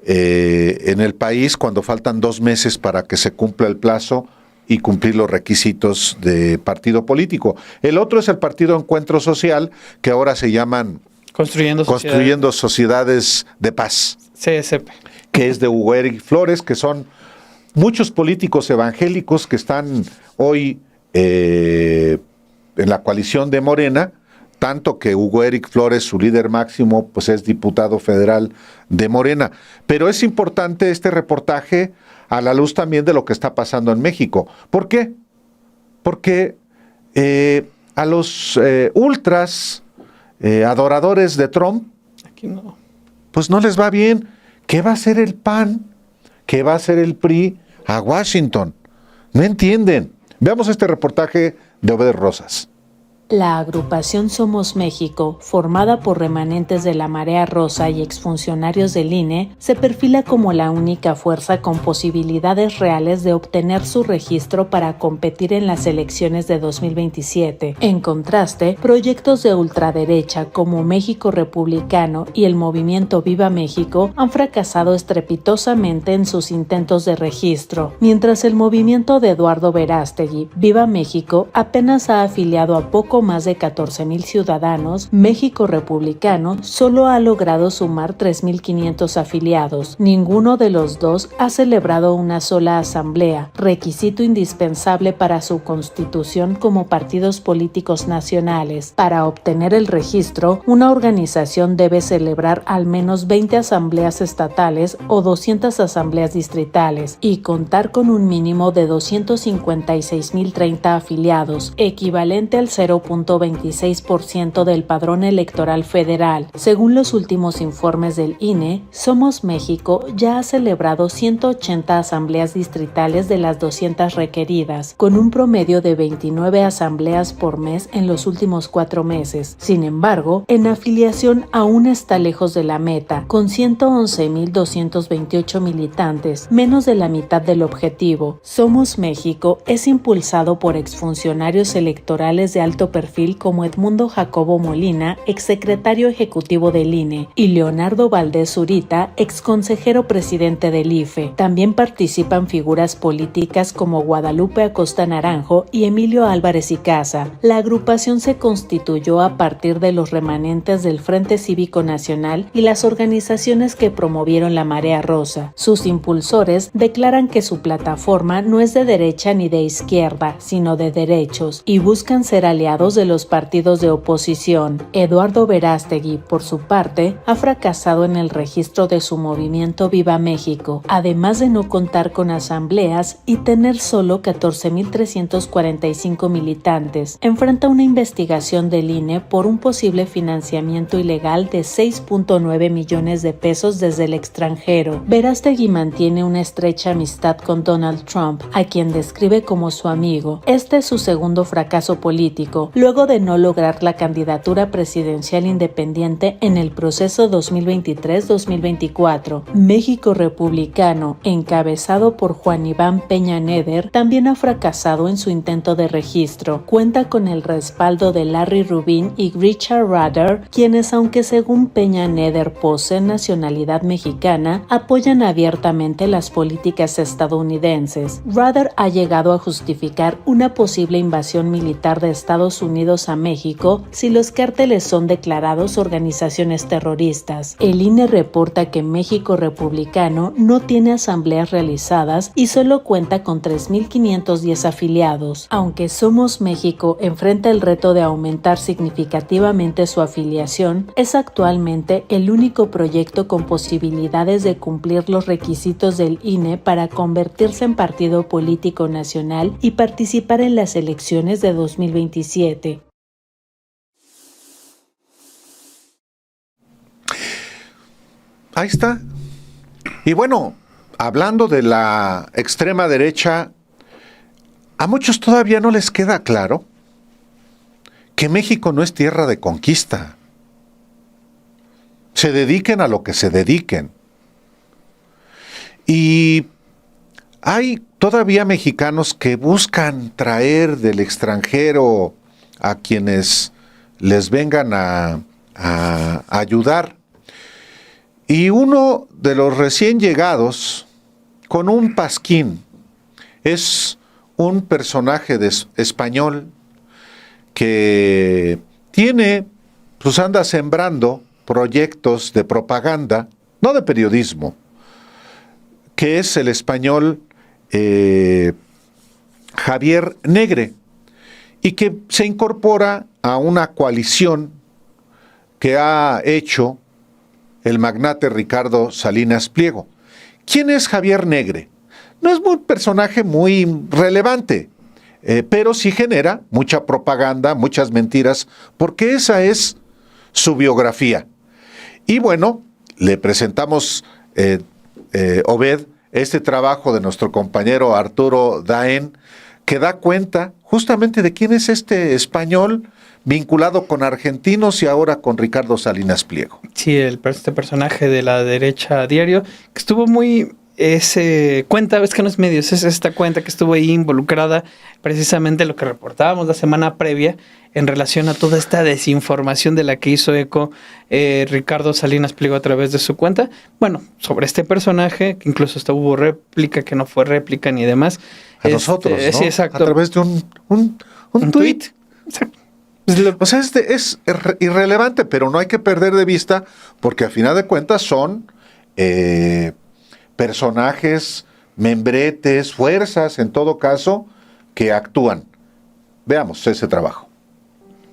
en el país cuando faltan 2 meses para que se cumpla el plazo y cumplir los requisitos de partido político. El otro es el Partido Encuentro Social, que ahora se llaman Construyendo Sociedades de Paz. CSP. Que es de Hugo Eric Flores, que son muchos políticos evangélicos que están hoy en la coalición de Morena, tanto que Hugo Eric Flores, su líder máximo, pues es diputado federal de Morena. Pero es importante este reportaje a la luz también de lo que está pasando en México. ¿Por qué? Porque a los ultras adoradores de Trump, aquí no, pues no les va bien. ¿Qué va a hacer el PAN? ¿Qué va a hacer el PRI a Washington? No entienden. Veamos este reportaje de Obed Rosas. La agrupación Somos México, formada por remanentes de la Marea Rosa y exfuncionarios del INE, se perfila como la única fuerza con posibilidades reales de obtener su registro para competir en las elecciones de 2027. En contraste, proyectos de ultraderecha como México Republicano y el movimiento Viva México han fracasado estrepitosamente en sus intentos de registro, mientras el movimiento de Eduardo Verástegui, Viva México, apenas ha afiliado a poco más de 14,000 ciudadanos. México Republicano solo ha logrado sumar 3,500 afiliados. Ninguno de los dos ha celebrado una sola asamblea, requisito indispensable para su constitución como partidos políticos nacionales. Para obtener el registro, una organización debe celebrar al menos 20 asambleas estatales o 200 asambleas distritales y contar con un mínimo de 256,030 afiliados, equivalente al 0.26% del padrón electoral federal. Según los últimos informes del INE, Somos México ya ha celebrado 180 asambleas distritales de las 200 requeridas, con un promedio de 29 asambleas por mes en los últimos 4 meses. Sin embargo, en afiliación aún está lejos de la meta, con 111,228 militantes, menos de la mitad del objetivo. Somos México es impulsado por exfuncionarios electorales de alto perfil como Edmundo Jacobo Molina, exsecretario ejecutivo del INE, y Leonardo Valdés Zurita, exconsejero presidente del IFE. También participan figuras políticas como Guadalupe Acosta Naranjo y Emilio Álvarez y Casa. La agrupación se constituyó a partir de los remanentes del Frente Cívico Nacional y las organizaciones que promovieron la Marea Rosa. Sus impulsores declaran que su plataforma no es de derecha ni de izquierda, sino de derechos, y buscan ser aliados de los partidos de oposición. Eduardo Verástegui, por su parte, ha fracasado en el registro de su movimiento Viva México, además de no contar con asambleas y tener solo 14,345 militantes. Enfrenta una investigación del INE por un posible financiamiento ilegal de 6.9 millones de pesos desde el extranjero. Verástegui mantiene una estrecha amistad con Donald Trump, a quien describe como su amigo. Este es su segundo fracaso político. México, luego de no lograr la candidatura presidencial independiente en el proceso 2023-2024. México Republicano, encabezado por Juan Iván Peña Neder, también ha fracasado en su intento de registro. Cuenta con el respaldo de Larry Rubin y Richard Rudder, quienes, aunque según Peña Neder poseen nacionalidad mexicana, apoyan abiertamente las políticas estadounidenses. Rudder ha llegado a justificar una posible invasión militar de Estados Unidos a México si los cárteles son declarados organizaciones terroristas. El INE reporta que México Republicano no tiene asambleas realizadas y solo cuenta con 3.510 afiliados. Aunque Somos México enfrenta el reto de aumentar significativamente su afiliación, es actualmente el único proyecto con posibilidades de cumplir los requisitos del INE para convertirse en partido político nacional y participar en las elecciones de 2027. Ahí está. Y bueno, hablando de la extrema derecha, a muchos todavía no les queda claro que México no es tierra de conquista. Se dediquen a lo que se dediquen. Y hay todavía mexicanos que buscan traer del extranjero a quienes les vengan a ayudar. Y uno de los recién llegados, con un pasquín, es un personaje español que pues anda sembrando proyectos de propaganda, no de periodismo, que es el español Javier Negre, y que se incorpora a una coalición que ha hecho el magnate Ricardo Salinas Pliego. ¿Quién es Javier Negre? No es un personaje muy relevante, pero sí genera mucha propaganda, muchas mentiras, porque esa es su biografía. Y bueno, le presentamos, Obed, este trabajo de nuestro compañero Arturo Daen, que da cuenta justamente de quién es este español vinculado con argentinos y ahora con Ricardo Salinas Pliego. Sí, este personaje de la derecha diario, que estuvo muy... es que no es medios, es esta cuenta que estuvo ahí involucrada precisamente lo que reportábamos la semana previa en relación a toda esta desinformación de la que hizo eco Ricardo Salinas Pliego a través de su cuenta. Bueno, sobre este personaje, que incluso hasta hubo réplica, que no fue réplica ni demás. A nosotros, ¿no? Sí, exacto. A través de un tuit. Exacto. O sea, es irrelevante, pero no hay que perder de vista, porque a final de cuentas son personajes, membretes, fuerzas, en todo caso, que actúan. Veamos ese trabajo.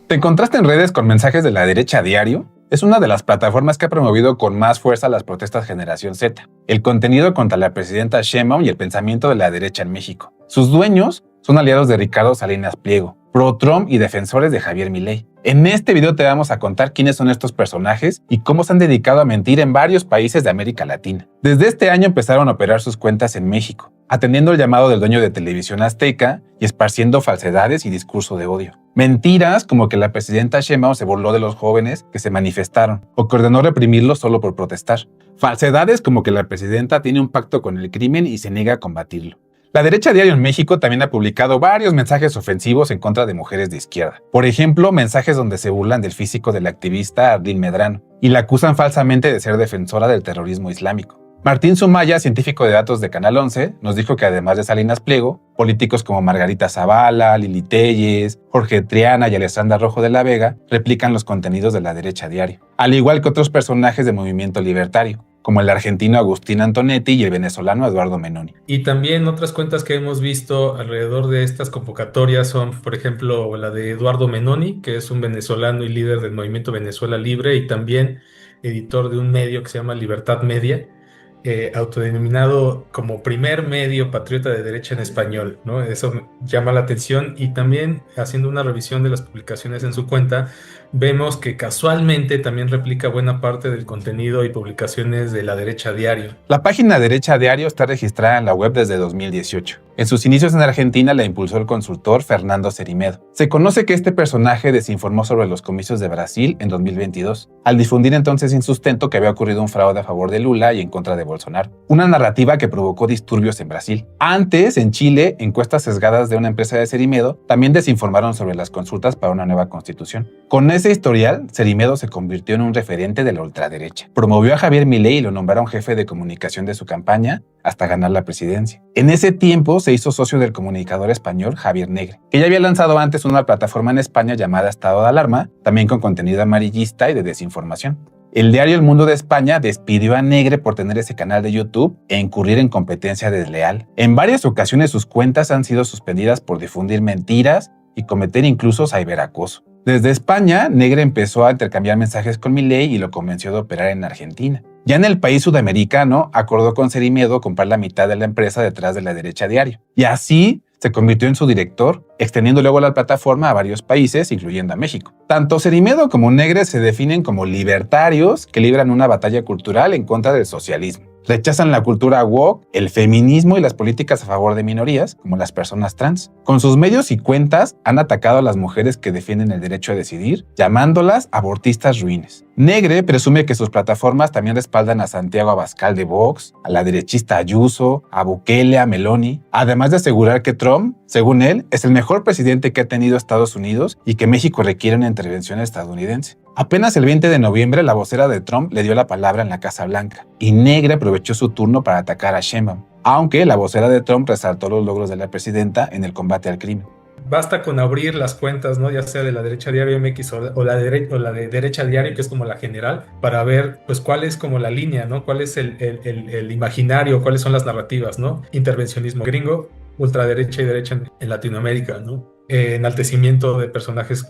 ¿Te encontraste en redes con mensajes de la derecha a diario? Es una de las plataformas que ha promovido con más fuerza las protestas Generación Z, el contenido contra la presidenta Sheinbaum y el pensamiento de la derecha en México. Sus dueños son aliados de Ricardo Salinas Pliego, pro-Trump y defensores de Javier Milei. En este video te vamos a contar quiénes son estos personajes y cómo se han dedicado a mentir en varios países de América Latina. Desde este año empezaron a operar sus cuentas en México, atendiendo el llamado del dueño de Televisión Azteca y esparciendo falsedades y discurso de odio. Mentiras como que la presidenta Sheinbaum se burló de los jóvenes que se manifestaron o que ordenó reprimirlos solo por protestar. Falsedades como que la presidenta tiene un pacto con el crimen y se niega a combatirlo. La derecha diario en México también ha publicado varios mensajes ofensivos en contra de mujeres de izquierda. Por ejemplo, mensajes donde se burlan del físico de la activista Ardín Medrano y la acusan falsamente de ser defensora del terrorismo islámico. Martín Sumaya, científico de datos de Canal 11, nos dijo que además de Salinas Pliego, políticos como Margarita Zavala, Lili Téllez, Jorge Triana y Alessandra Rojo de la Vega replican los contenidos de la derecha diario, al igual que otros personajes del movimiento libertario, como el argentino Agustín Antonetti y el venezolano Eduardo Menoni. Y también otras cuentas que hemos visto alrededor de estas convocatorias son, por ejemplo, la de Eduardo Menoni, que es un venezolano y líder del movimiento Venezuela Libre y también editor de un medio que se llama Libertad Media. autodenominado como primer medio patriota de derecha en español, ¿no? Eso llama la atención, y también haciendo una revisión de las publicaciones en su cuenta, vemos que casualmente también replica buena parte del contenido y publicaciones de La Derecha Diario. La página Derecha Diario está registrada en la web desde 2018. En sus inicios en Argentina la impulsó el consultor Fernando Cerimedo. Se conoce que este personaje desinformó sobre los comicios de Brasil en 2022, al difundir entonces sin sustento que había ocurrido un fraude a favor de Lula y en contra de Bolsonaro. Una narrativa que provocó disturbios en Brasil. Antes, en Chile, encuestas sesgadas de una empresa de Cerimedo también desinformaron sobre las consultas para una nueva constitución. Con ese historial, Cerimedo se convirtió en un referente de la ultraderecha. Promovió a Javier Milei y lo nombraron jefe de comunicación de su campaña hasta ganar la presidencia. En ese tiempo se hizo socio del comunicador español Javier Negre, que ya había lanzado antes una plataforma en España llamada Estado de Alarma, también con contenido amarillista y de desinformación. El diario El Mundo de España despidió a Negre por tener ese canal de YouTube e incurrir en competencia desleal. En varias ocasiones sus cuentas han sido suspendidas por difundir mentiras y cometer incluso ciberacoso. Desde España, Negre empezó a intercambiar mensajes con Milei y lo convenció de operar en Argentina. Ya en el país sudamericano, acordó con Cerimedo comprar la mitad de la empresa detrás de La Derecha Diario. Y así se convirtió en su director, extendiendo luego la plataforma a varios países, incluyendo a México. Tanto Cerimedo como Negre se definen como libertarios que libran una batalla cultural en contra del socialismo. Rechazan la cultura woke, el feminismo y las políticas a favor de minorías, como las personas trans. Con sus medios y cuentas han atacado a las mujeres que defienden el derecho a decidir, llamándolas abortistas ruines. Negre presume que sus plataformas también respaldan a Santiago Abascal de Vox, a la derechista Ayuso, a Bukele, a Meloni, además de asegurar que Trump, según él, es el mejor presidente que ha tenido Estados Unidos y que México requiere una intervención estadounidense. Apenas el 20 de noviembre, la vocera de Trump le dio la palabra en la Casa Blanca y Negre aprovechó su turno para atacar a Sheinbaum, aunque la vocera de Trump resaltó los logros de la presidenta en el combate al crimen. Basta con abrir las cuentas, ¿no? Ya sea de La Derecha Diario MX o la de Derecha Diario, que es como la general, para ver pues cuál es como la línea, ¿no? Cuál es el imaginario, cuáles son las narrativas, ¿no? Intervencionismo gringo, ultraderecha y derecha en Latinoamérica, ¿no? Enaltecimiento de personajes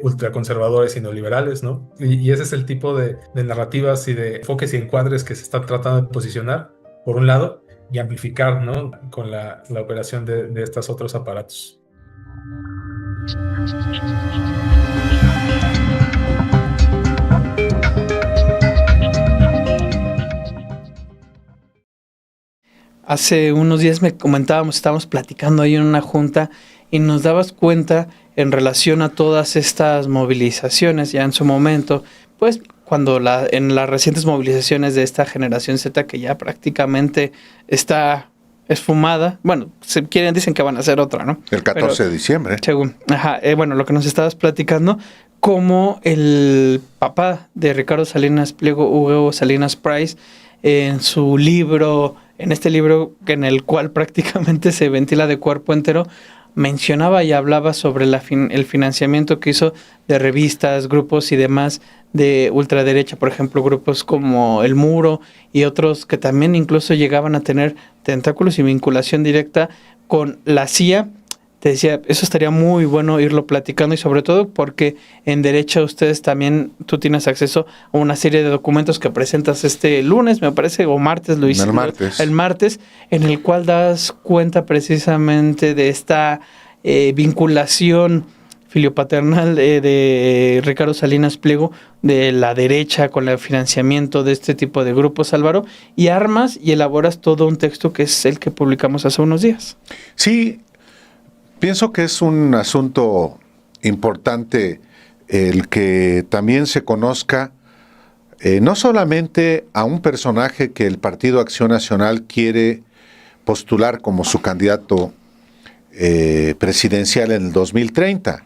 ultraconservadores y neoliberales, ¿no? Y ese es el tipo de narrativas y de enfoques y encuadres que se está tratando de posicionar, por un lado, y amplificar, ¿no? Con la operación de estos otros aparatos. Hace unos días estábamos platicando ahí en una junta y nos dabas cuenta en relación a todas estas movilizaciones ya en su momento, pues cuando en las recientes movilizaciones de esta generación Z que ya prácticamente está esfumada, bueno, dicen que van a hacer otra, ¿no? El 14 de diciembre. Según, bueno, lo que nos estabas platicando, como el papá de Ricardo Salinas Pliego, Hugo Salinas Price, en su libro, en este libro en el cual prácticamente se ventila de cuerpo entero, mencionaba y hablaba sobre el financiamiento que hizo de revistas, grupos y demás de ultraderecha, por ejemplo, grupos como El Muro y otros que también incluso llegaban a tener tentáculos y vinculación directa con la CIA. Te decía, eso estaría muy bueno irlo platicando y sobre todo porque en Derecha ustedes también, tú tienes acceso a una serie de documentos que presentas este lunes, me parece, o martes, lo hiciste. El martes, en el cual das cuenta precisamente de esta vinculación filiopaternal de Ricardo Salinas Pliego de la derecha con el financiamiento de este tipo de grupos, Álvaro, y armas y elaboras todo un texto que es el que publicamos hace unos días. Sí, pienso que es un asunto importante el que también se conozca no solamente a un personaje que el Partido Acción Nacional quiere postular como su candidato presidencial en el 2030,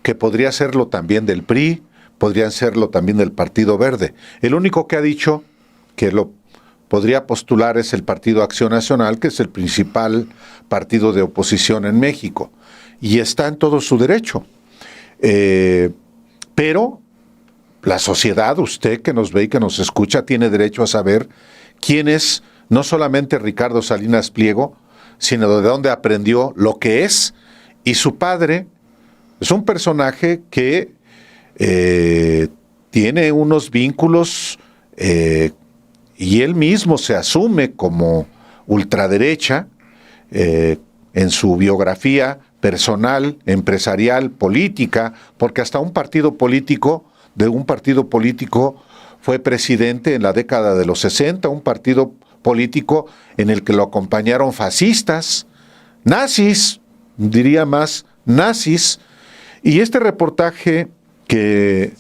que podría serlo también del PRI, podría serlo también del Partido Verde. El único que ha dicho que lo podría postular es el Partido Acción Nacional, que es el principal partido de oposición en México, y está en todo su derecho. Pero la sociedad, usted que nos ve y que nos escucha, tiene derecho a saber quién es no solamente Ricardo Salinas Pliego, sino de dónde aprendió lo que es, y su padre es un personaje que tiene unos vínculos y él mismo se asume como ultraderecha en su biografía personal, empresarial, política, porque hasta un partido político fue presidente en la década de los 60, un partido político en el que lo acompañaron fascistas, nazis, diría más, nazis. Y este reportaje que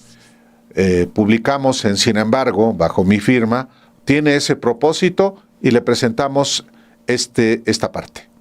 publicamos en Sin embargo, bajo mi firma, tiene ese propósito y le presentamos esta parte.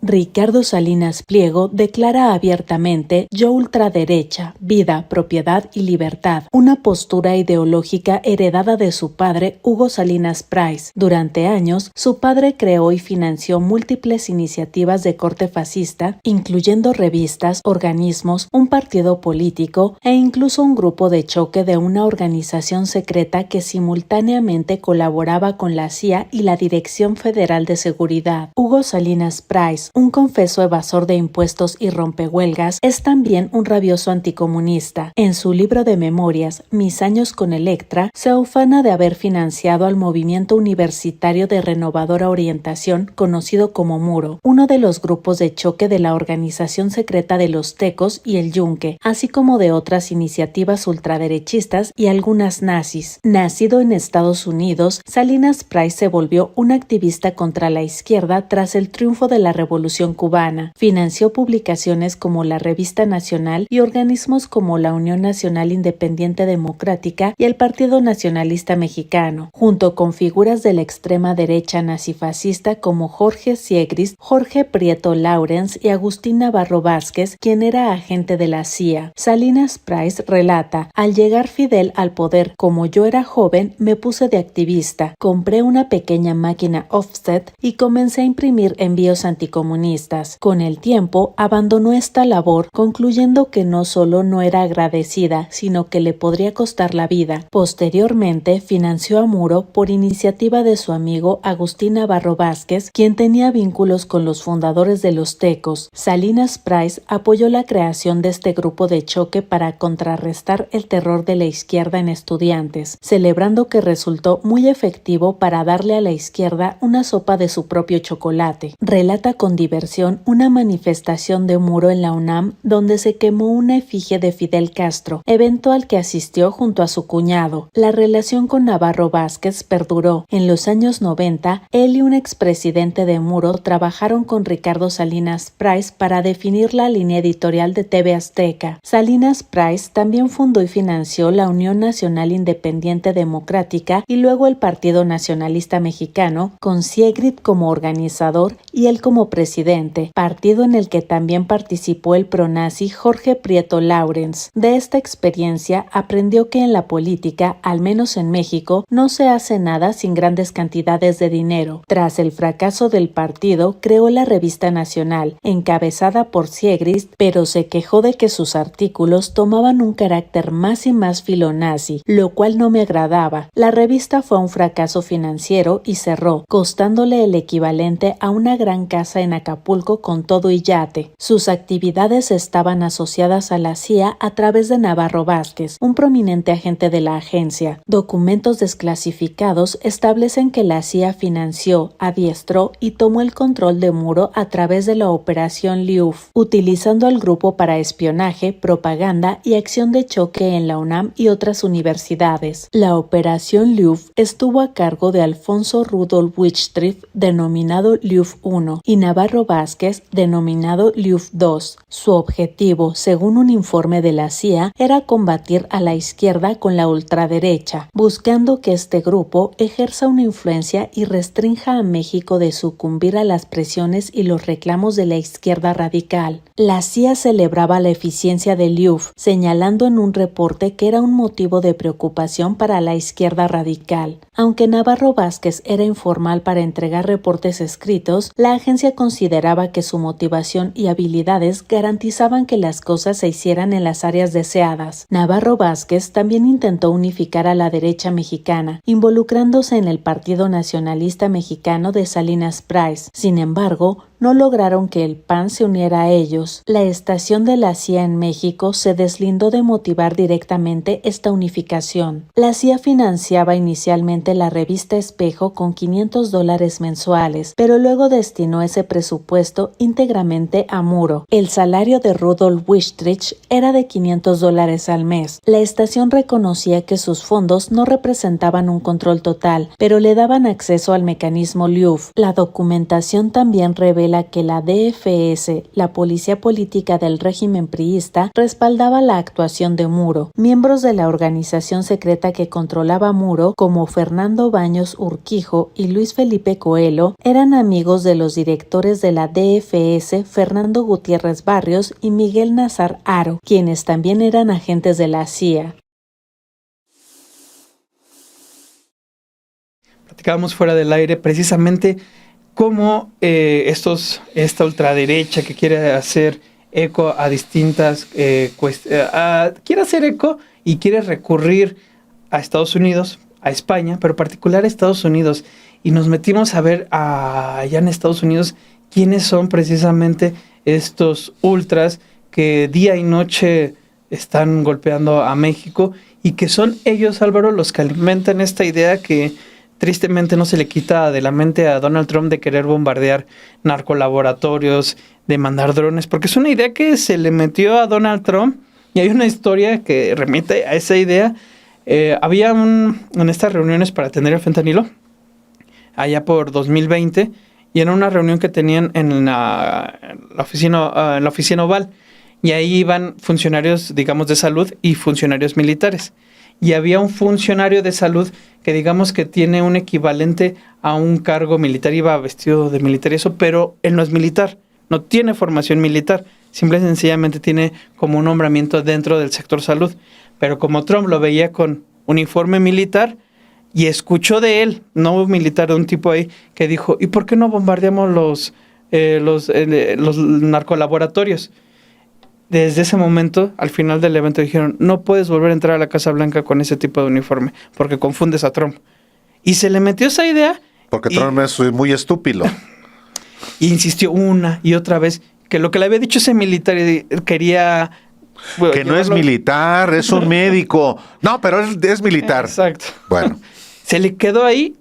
Ricardo Salinas Pliego declara abiertamente yo ultraderecha, vida, propiedad y libertad, una postura ideológica heredada de su padre Hugo Salinas Price. Durante años, su padre creó y financió múltiples iniciativas de corte fascista, incluyendo revistas, organismos, un partido político e incluso un grupo de choque de una organización secreta que simultáneamente colaboraba con la CIA y la Dirección Federal de Seguridad. Hugo Salinas Price, un confeso evasor de impuestos y rompehuelgas, es también un rabioso anticomunista. En su libro de memorias, Mis años con Electra, se ufana de haber financiado al movimiento universitario de renovadora orientación conocido como Muro, uno de los grupos de choque de la organización secreta de los Tecos y el Yunque, así como de otras iniciativas ultraderechistas y algunas nazis. Nacido en Estados Unidos, Salinas Price se volvió un activista contra la izquierda tras el triunfo de la Revolución Cubana. Financió publicaciones como la Revista Nacional y organismos como la Unión Nacional Independiente Democrática y el Partido Nacionalista Mexicano, junto con figuras de la extrema derecha nazifascista como Jorge Siegrist, Jorge Prieto Laurens y Agustín Navarro Vázquez, quien era agente de la CIA. Salinas Price relata: al llegar Fidel al poder, como yo era joven, me puse de activista, compré una pequeña máquina offset y comencé a imprimir envíos anticomunistas. Con el tiempo, abandonó esta labor, concluyendo que no solo no era agradecida, sino que le podría costar la vida. Posteriormente, financió a Muro por iniciativa de su amigo Agustín Navarro Vázquez, quien tenía vínculos con los fundadores de los Tecos. Salinas Price apoyó la creación de este grupo de choque para contrarrestar el terror de la izquierda en estudiantes, celebrando que resultó muy efectivo para darle a la izquierda una sopa de su propio chocolate. Relata con diversión una manifestación de Muro en la UNAM donde se quemó una efigie de Fidel Castro, evento al que asistió junto a su cuñado. La relación con Navarro Vázquez perduró. En los años 90, él y un expresidente de Muro trabajaron con Ricardo Salinas Price para definir la línea editorial de TV Azteca. Salinas Price también fundó y financió la Unión Nacional Independiente Democrática y luego el Partido Nacionalista Mexicano, con Siegrist como organizador y él como presidente, partido en el que también participó el pronazi Jorge Prieto Laurens. De esta experiencia aprendió que en la política, al menos en México, no se hace nada sin grandes cantidades de dinero. Tras el fracaso del partido, creó la Revista Nacional, encabezada por Siegrist, pero se quejó de que sus artículos tomaban un carácter más y más filonazi, lo cual no me agradaba. La revista fue un fracaso financiero y cerró, costándole el equivalente a una gran casa en Acapulco con todo y yate. Sus actividades estaban asociadas a la CIA a través de Navarro Vázquez, un prominente agente de la agencia. Documentos desclasificados establecen que la CIA financió, adiestró y tomó el control de Muro a través de la Operación Liuf, utilizando al grupo para espionaje, propaganda y acción de choque en la UNAM y otras universidades. La Operación Liuf estuvo a cargo de Alfonso Rudolf Wichtriff, denominado Liuf I, y Navarro Vázquez, denominado Liuf II. Su objetivo, según un informe de la CIA, era combatir a la izquierda con la ultraderecha, buscando que este grupo ejerza una influencia y restrinja a México de sucumbir a las presiones y los reclamos de la izquierda radical. La CIA celebraba la eficiencia de Liuf, señalando en un reporte que era un motivo de preocupación para la izquierda radical. Aunque Navarro Vázquez era informal para entregar reportes escritos, la agencia consideraba que su motivación y habilidades garantizaban que las cosas se hicieran en las áreas deseadas. Navarro Vázquez también intentó unificar a la derecha mexicana, involucrándose en el Partido Nacionalista Mexicano de Salinas Price. Sin embargo, no lograron que el PAN se uniera a ellos. La estación de la CIA en México se deslindó de motivar directamente esta unificación. La CIA financiaba inicialmente la revista Espejo con $500 mensuales, pero luego destinó ese presupuesto íntegramente a Muro. El salario de Rudolf Wistrich era de $500 al mes. La estación reconocía que sus fondos no representaban un control total, pero le daban acceso al mecanismo LUF. La documentación también revela que la DFS, la policía política del régimen priista, respaldaba la actuación de Muro. Miembros de la organización secreta que controlaba Muro, como Fernando Baños Urquijo y Luis Felipe Coelho, eran amigos de los directores de la DFS, Fernando Gutiérrez Barrios y Miguel Nazar Haro, quienes también eran agentes de la CIA. Platicábamos fuera del aire precisamente cómo esta ultraderecha que quiere hacer eco a distintas quiere hacer eco y quiere recurrir a Estados Unidos, a España, pero particular a Estados Unidos, y nos metimos a ver allá en Estados Unidos quiénes son precisamente estos ultras que día y noche están golpeando a México, y que son ellos, Álvaro, los que alimentan esta idea que tristemente no se le quita de la mente a Donald Trump de querer bombardear narcolaboratorios, de mandar drones, porque es una idea que se le metió a Donald Trump, y hay una historia que remite a esa idea. Había en estas reuniones para atender el fentanilo, allá por 2020, y era una reunión que tenían en la oficina Oval, y ahí iban funcionarios, digamos, de salud y funcionarios militares. Y había un funcionario de salud que digamos que tiene un equivalente a un cargo militar, iba vestido de militar y eso, pero él no es militar, no tiene formación militar, simple y sencillamente tiene como un nombramiento dentro del sector salud. Pero como Trump lo veía con uniforme militar y escuchó de él, no militar, de un tipo ahí que dijo, ¿y por qué no bombardeamos los narcolaboratorios? Desde ese momento, al final del evento, dijeron, no puedes volver a entrar a la Casa Blanca con ese tipo de uniforme, porque confundes a Trump. Y se le metió esa idea. Porque Trump es muy estúpido. Y insistió una y otra vez que lo que le había dicho ese militar quería... Bueno, que no es militar, es un médico. No, pero es militar. Exacto. Bueno. Se le quedó ahí,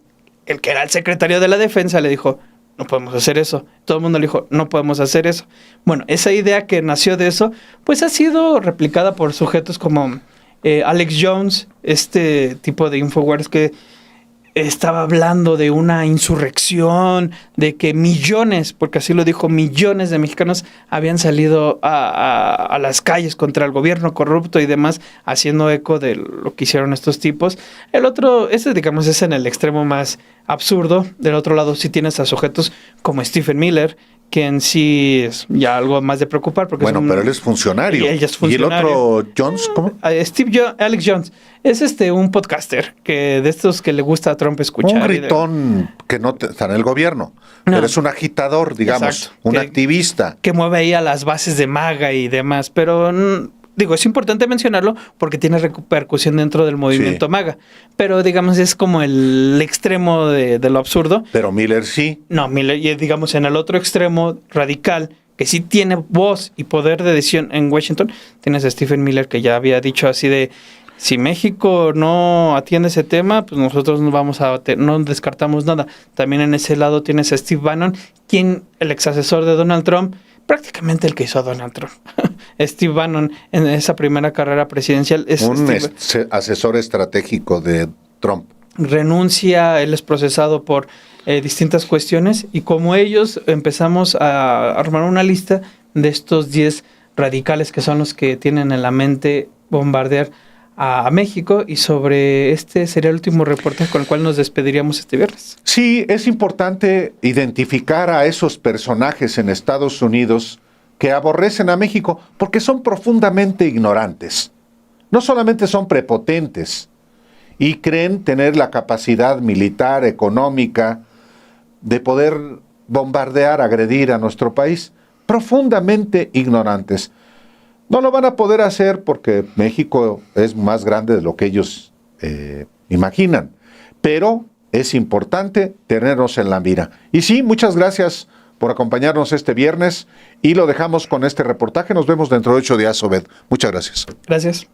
el que era el secretario de la defensa le dijo, no podemos hacer eso. Todo el mundo le dijo, no podemos hacer eso. Bueno, esa idea que nació de eso, pues ha sido replicada por sujetos como Alex Jones, este tipo de Infowars que estaba hablando de una insurrección, de que millones, porque así lo dijo, millones de mexicanos habían salido a las calles contra el gobierno corrupto y demás, haciendo eco de lo que hicieron estos tipos. El otro, digamos, es en el extremo más absurdo. Del otro lado sí tienes a sujetos como Stephen Miller, que en sí es ya algo más de preocupar. Porque bueno, pero él es funcionario. Y él es funcionario. ¿Y el otro Jones? ¿Cómo? Alex Jones. Es un podcaster que de estos que le gusta a Trump escuchar. Un gritón que no está en el gobierno, pero es un agitador, digamos, exacto, un activista. Que mueve ahí a las bases de MAGA y demás, pero... Digo, es importante mencionarlo porque tiene repercusión dentro del movimiento MAGA. Pero, digamos, es como el extremo de lo absurdo. Pero Miller sí. No, Miller, digamos, en el otro extremo radical, que sí tiene voz y poder de decisión en Washington, tienes a Stephen Miller, que ya había dicho así de, si México no atiende ese tema, pues nosotros no descartamos nada. También en ese lado tienes a Steve Bannon, quien, el ex asesor de Donald Trump, prácticamente el que hizo a Donald Trump. Steve Bannon, en esa primera carrera presidencial, es un asesor estratégico de Trump. Renuncia, él es procesado por distintas cuestiones, y como ellos empezamos a armar una lista de estos 10 radicales que son los que tienen en la mente bombardear a México, y sobre este sería el último reporte con el cual nos despediríamos este viernes. Sí, es importante identificar a esos personajes en Estados Unidos que aborrecen a México porque son profundamente ignorantes. No solamente son prepotentes y creen tener la capacidad militar, económica, de poder bombardear, agredir a nuestro país, profundamente ignorantes. No lo van a poder hacer porque México es más grande de lo que ellos imaginan, pero es importante tenernos en la mira. Y sí, muchas gracias por acompañarnos este viernes y lo dejamos con este reportaje. Nos vemos dentro de 8 días, Obed. Muchas gracias. Gracias.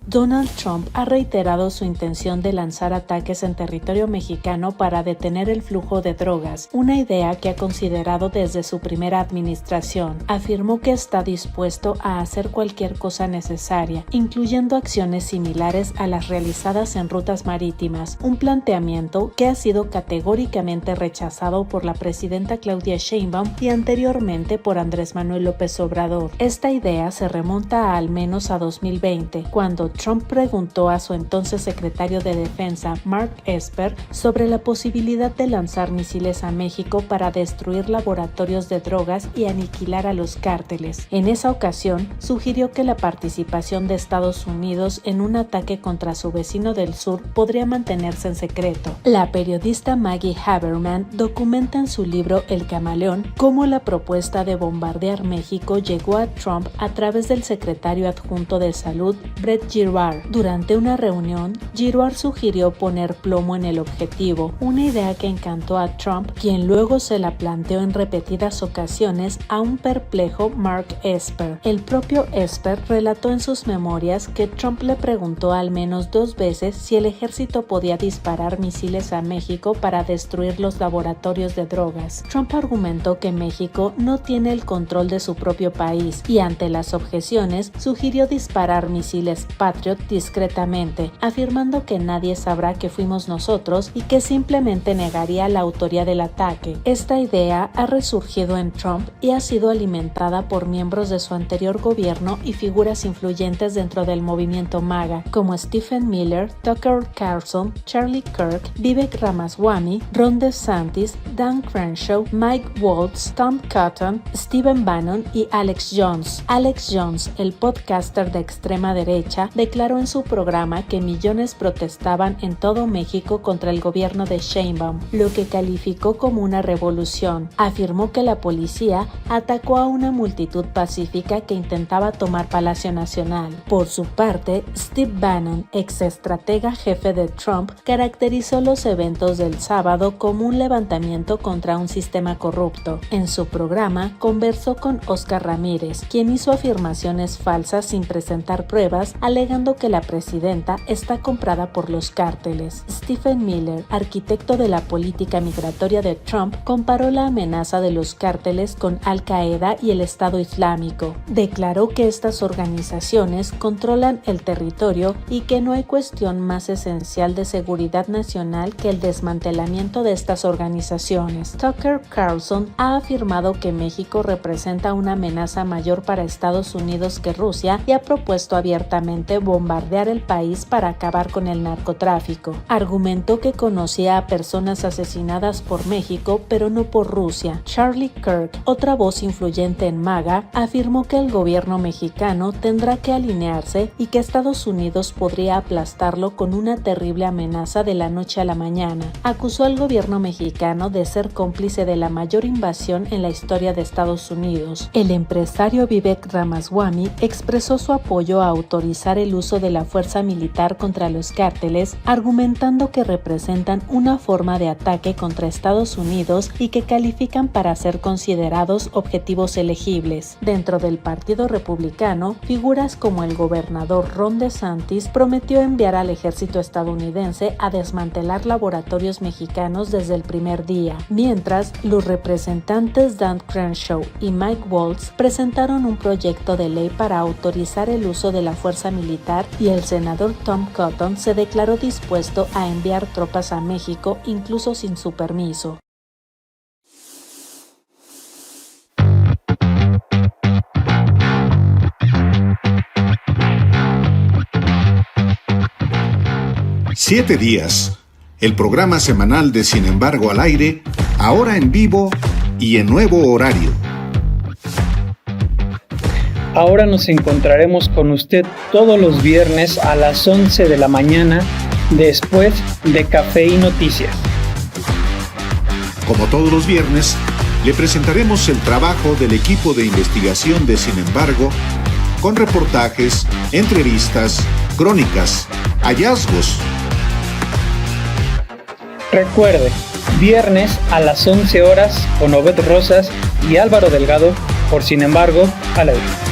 Donald Trump ha reiterado su intención de lanzar ataques en territorio mexicano para detener el flujo de drogas, una idea que ha considerado desde su primera administración. Afirmó que está dispuesto a hacer cualquier cosa necesaria, incluyendo acciones similares a las realizadas en rutas marítimas, un planteamiento que ha sido categóricamente rechazado por la presidenta Claudia Sheinbaum y anteriormente por Andrés Manuel López Obrador. Esta idea se remonta al menos a 2020, cuando Trump preguntó a su entonces secretario de Defensa, Mark Esper, sobre la posibilidad de lanzar misiles a México para destruir laboratorios de drogas y aniquilar a los cárteles. En esa ocasión, sugirió que la participación de Estados Unidos en un ataque contra su vecino del sur podría mantenerse en secreto. La periodista Maggie Haberman documenta en su libro El Camaleón cómo la propuesta de bombardear México llegó a Trump a través del secretario adjunto de Salud, Brett Giroir. Durante una reunión, Giroir sugirió poner plomo en el objetivo, una idea que encantó a Trump, quien luego se la planteó en repetidas ocasiones a un perplejo Mark Esper. El propio Esper relató en sus memorias que Trump le preguntó al menos 2 veces si el ejército podía disparar misiles a México para destruir los laboratorios de drogas. Trump argumentó que México no tiene el control de su propio país y ante las objeciones sugirió disparar misiles Patriot discretamente, afirmando que nadie sabrá que fuimos nosotros y que simplemente negaría la autoría del ataque. Esta idea ha resurgido en Trump y ha sido alimentada por miembros de su anterior gobierno y figuras influyentes dentro del movimiento MAGA, como Stephen Miller, Tucker Carlson, Charlie Kirk, Vivek Ramaswamy, Ron DeSantis, Dan Crenshaw, Mike Waltz, Tom Cotton, Stephen Bannon y Alex Jones. Alex Jones, el podcaster de extrema derecha, declaró en su programa que millones protestaban en todo México contra el gobierno de Sheinbaum, lo que calificó como una revolución. Afirmó que la policía atacó a una multitud pacífica que intentaba tomar Palacio Nacional. Por su parte, Steve Bannon, exestratega jefe de Trump, caracterizó los eventos del sábado como un levantamiento contra un sistema corrupto. En su programa, conversó con Oscar Ramírez, quien hizo afirmaciones falsas sin presentar pruebas, alegando que la presidenta está comprada por los cárteles. Stephen Miller, arquitecto de la política migratoria de Trump, comparó la amenaza de los cárteles con Al-Qaeda y el Estado Islámico. Declaró que estas organizaciones controlan el territorio y que no hay cuestión más esencial de seguridad nacional que el desmantelamiento de estas organizaciones. Tucker Carlson ha afirmado que México representa una amenaza mayor para Estados Unidos que Rusia y ha propuesto abiertamente bombardear el país para acabar con el narcotráfico. Argumentó que conocía a personas asesinadas por México, pero no por Rusia. Charlie Kirk, otra voz influyente en MAGA, afirmó que el gobierno mexicano tendrá que alinearse y que Estados Unidos podría aplastarlo con una terrible amenaza de la noche a la mañana. Acusó al gobierno mexicano de ser cómplice de la mayor invasión en la historia de Estados Unidos. El empresario Vivek Ramaswamy expresó su apoyo a autorizar el uso de la fuerza militar contra los cárteles, argumentando que representan una forma de ataque contra Estados Unidos y que califican para ser considerados objetivos elegibles. Dentro del Partido Republicano, figuras como el gobernador Ron DeSantis prometió enviar al ejército estadounidense a desmantelar laboratorios mexicanos desde el primer día, mientras los representantes Dan Crenshaw y Mike Waltz presentaron un proyecto de ley para autorizar el uso de la fuerza militar y el senador Tom Cotton se declaró dispuesto a enviar tropas a México incluso sin su permiso. Siete días, el programa semanal de Sin embargo al aire, ahora en vivo y en nuevo horario. Ahora nos encontraremos con usted todos los viernes a las 11 de la mañana, después de Café y Noticias. Como todos los viernes, le presentaremos el trabajo del equipo de investigación de Sin embargo, con reportajes, entrevistas, crónicas, hallazgos. Recuerde, viernes a las 11 horas con Obed Rosas y Álvaro Delgado por Sin embargo, al aire.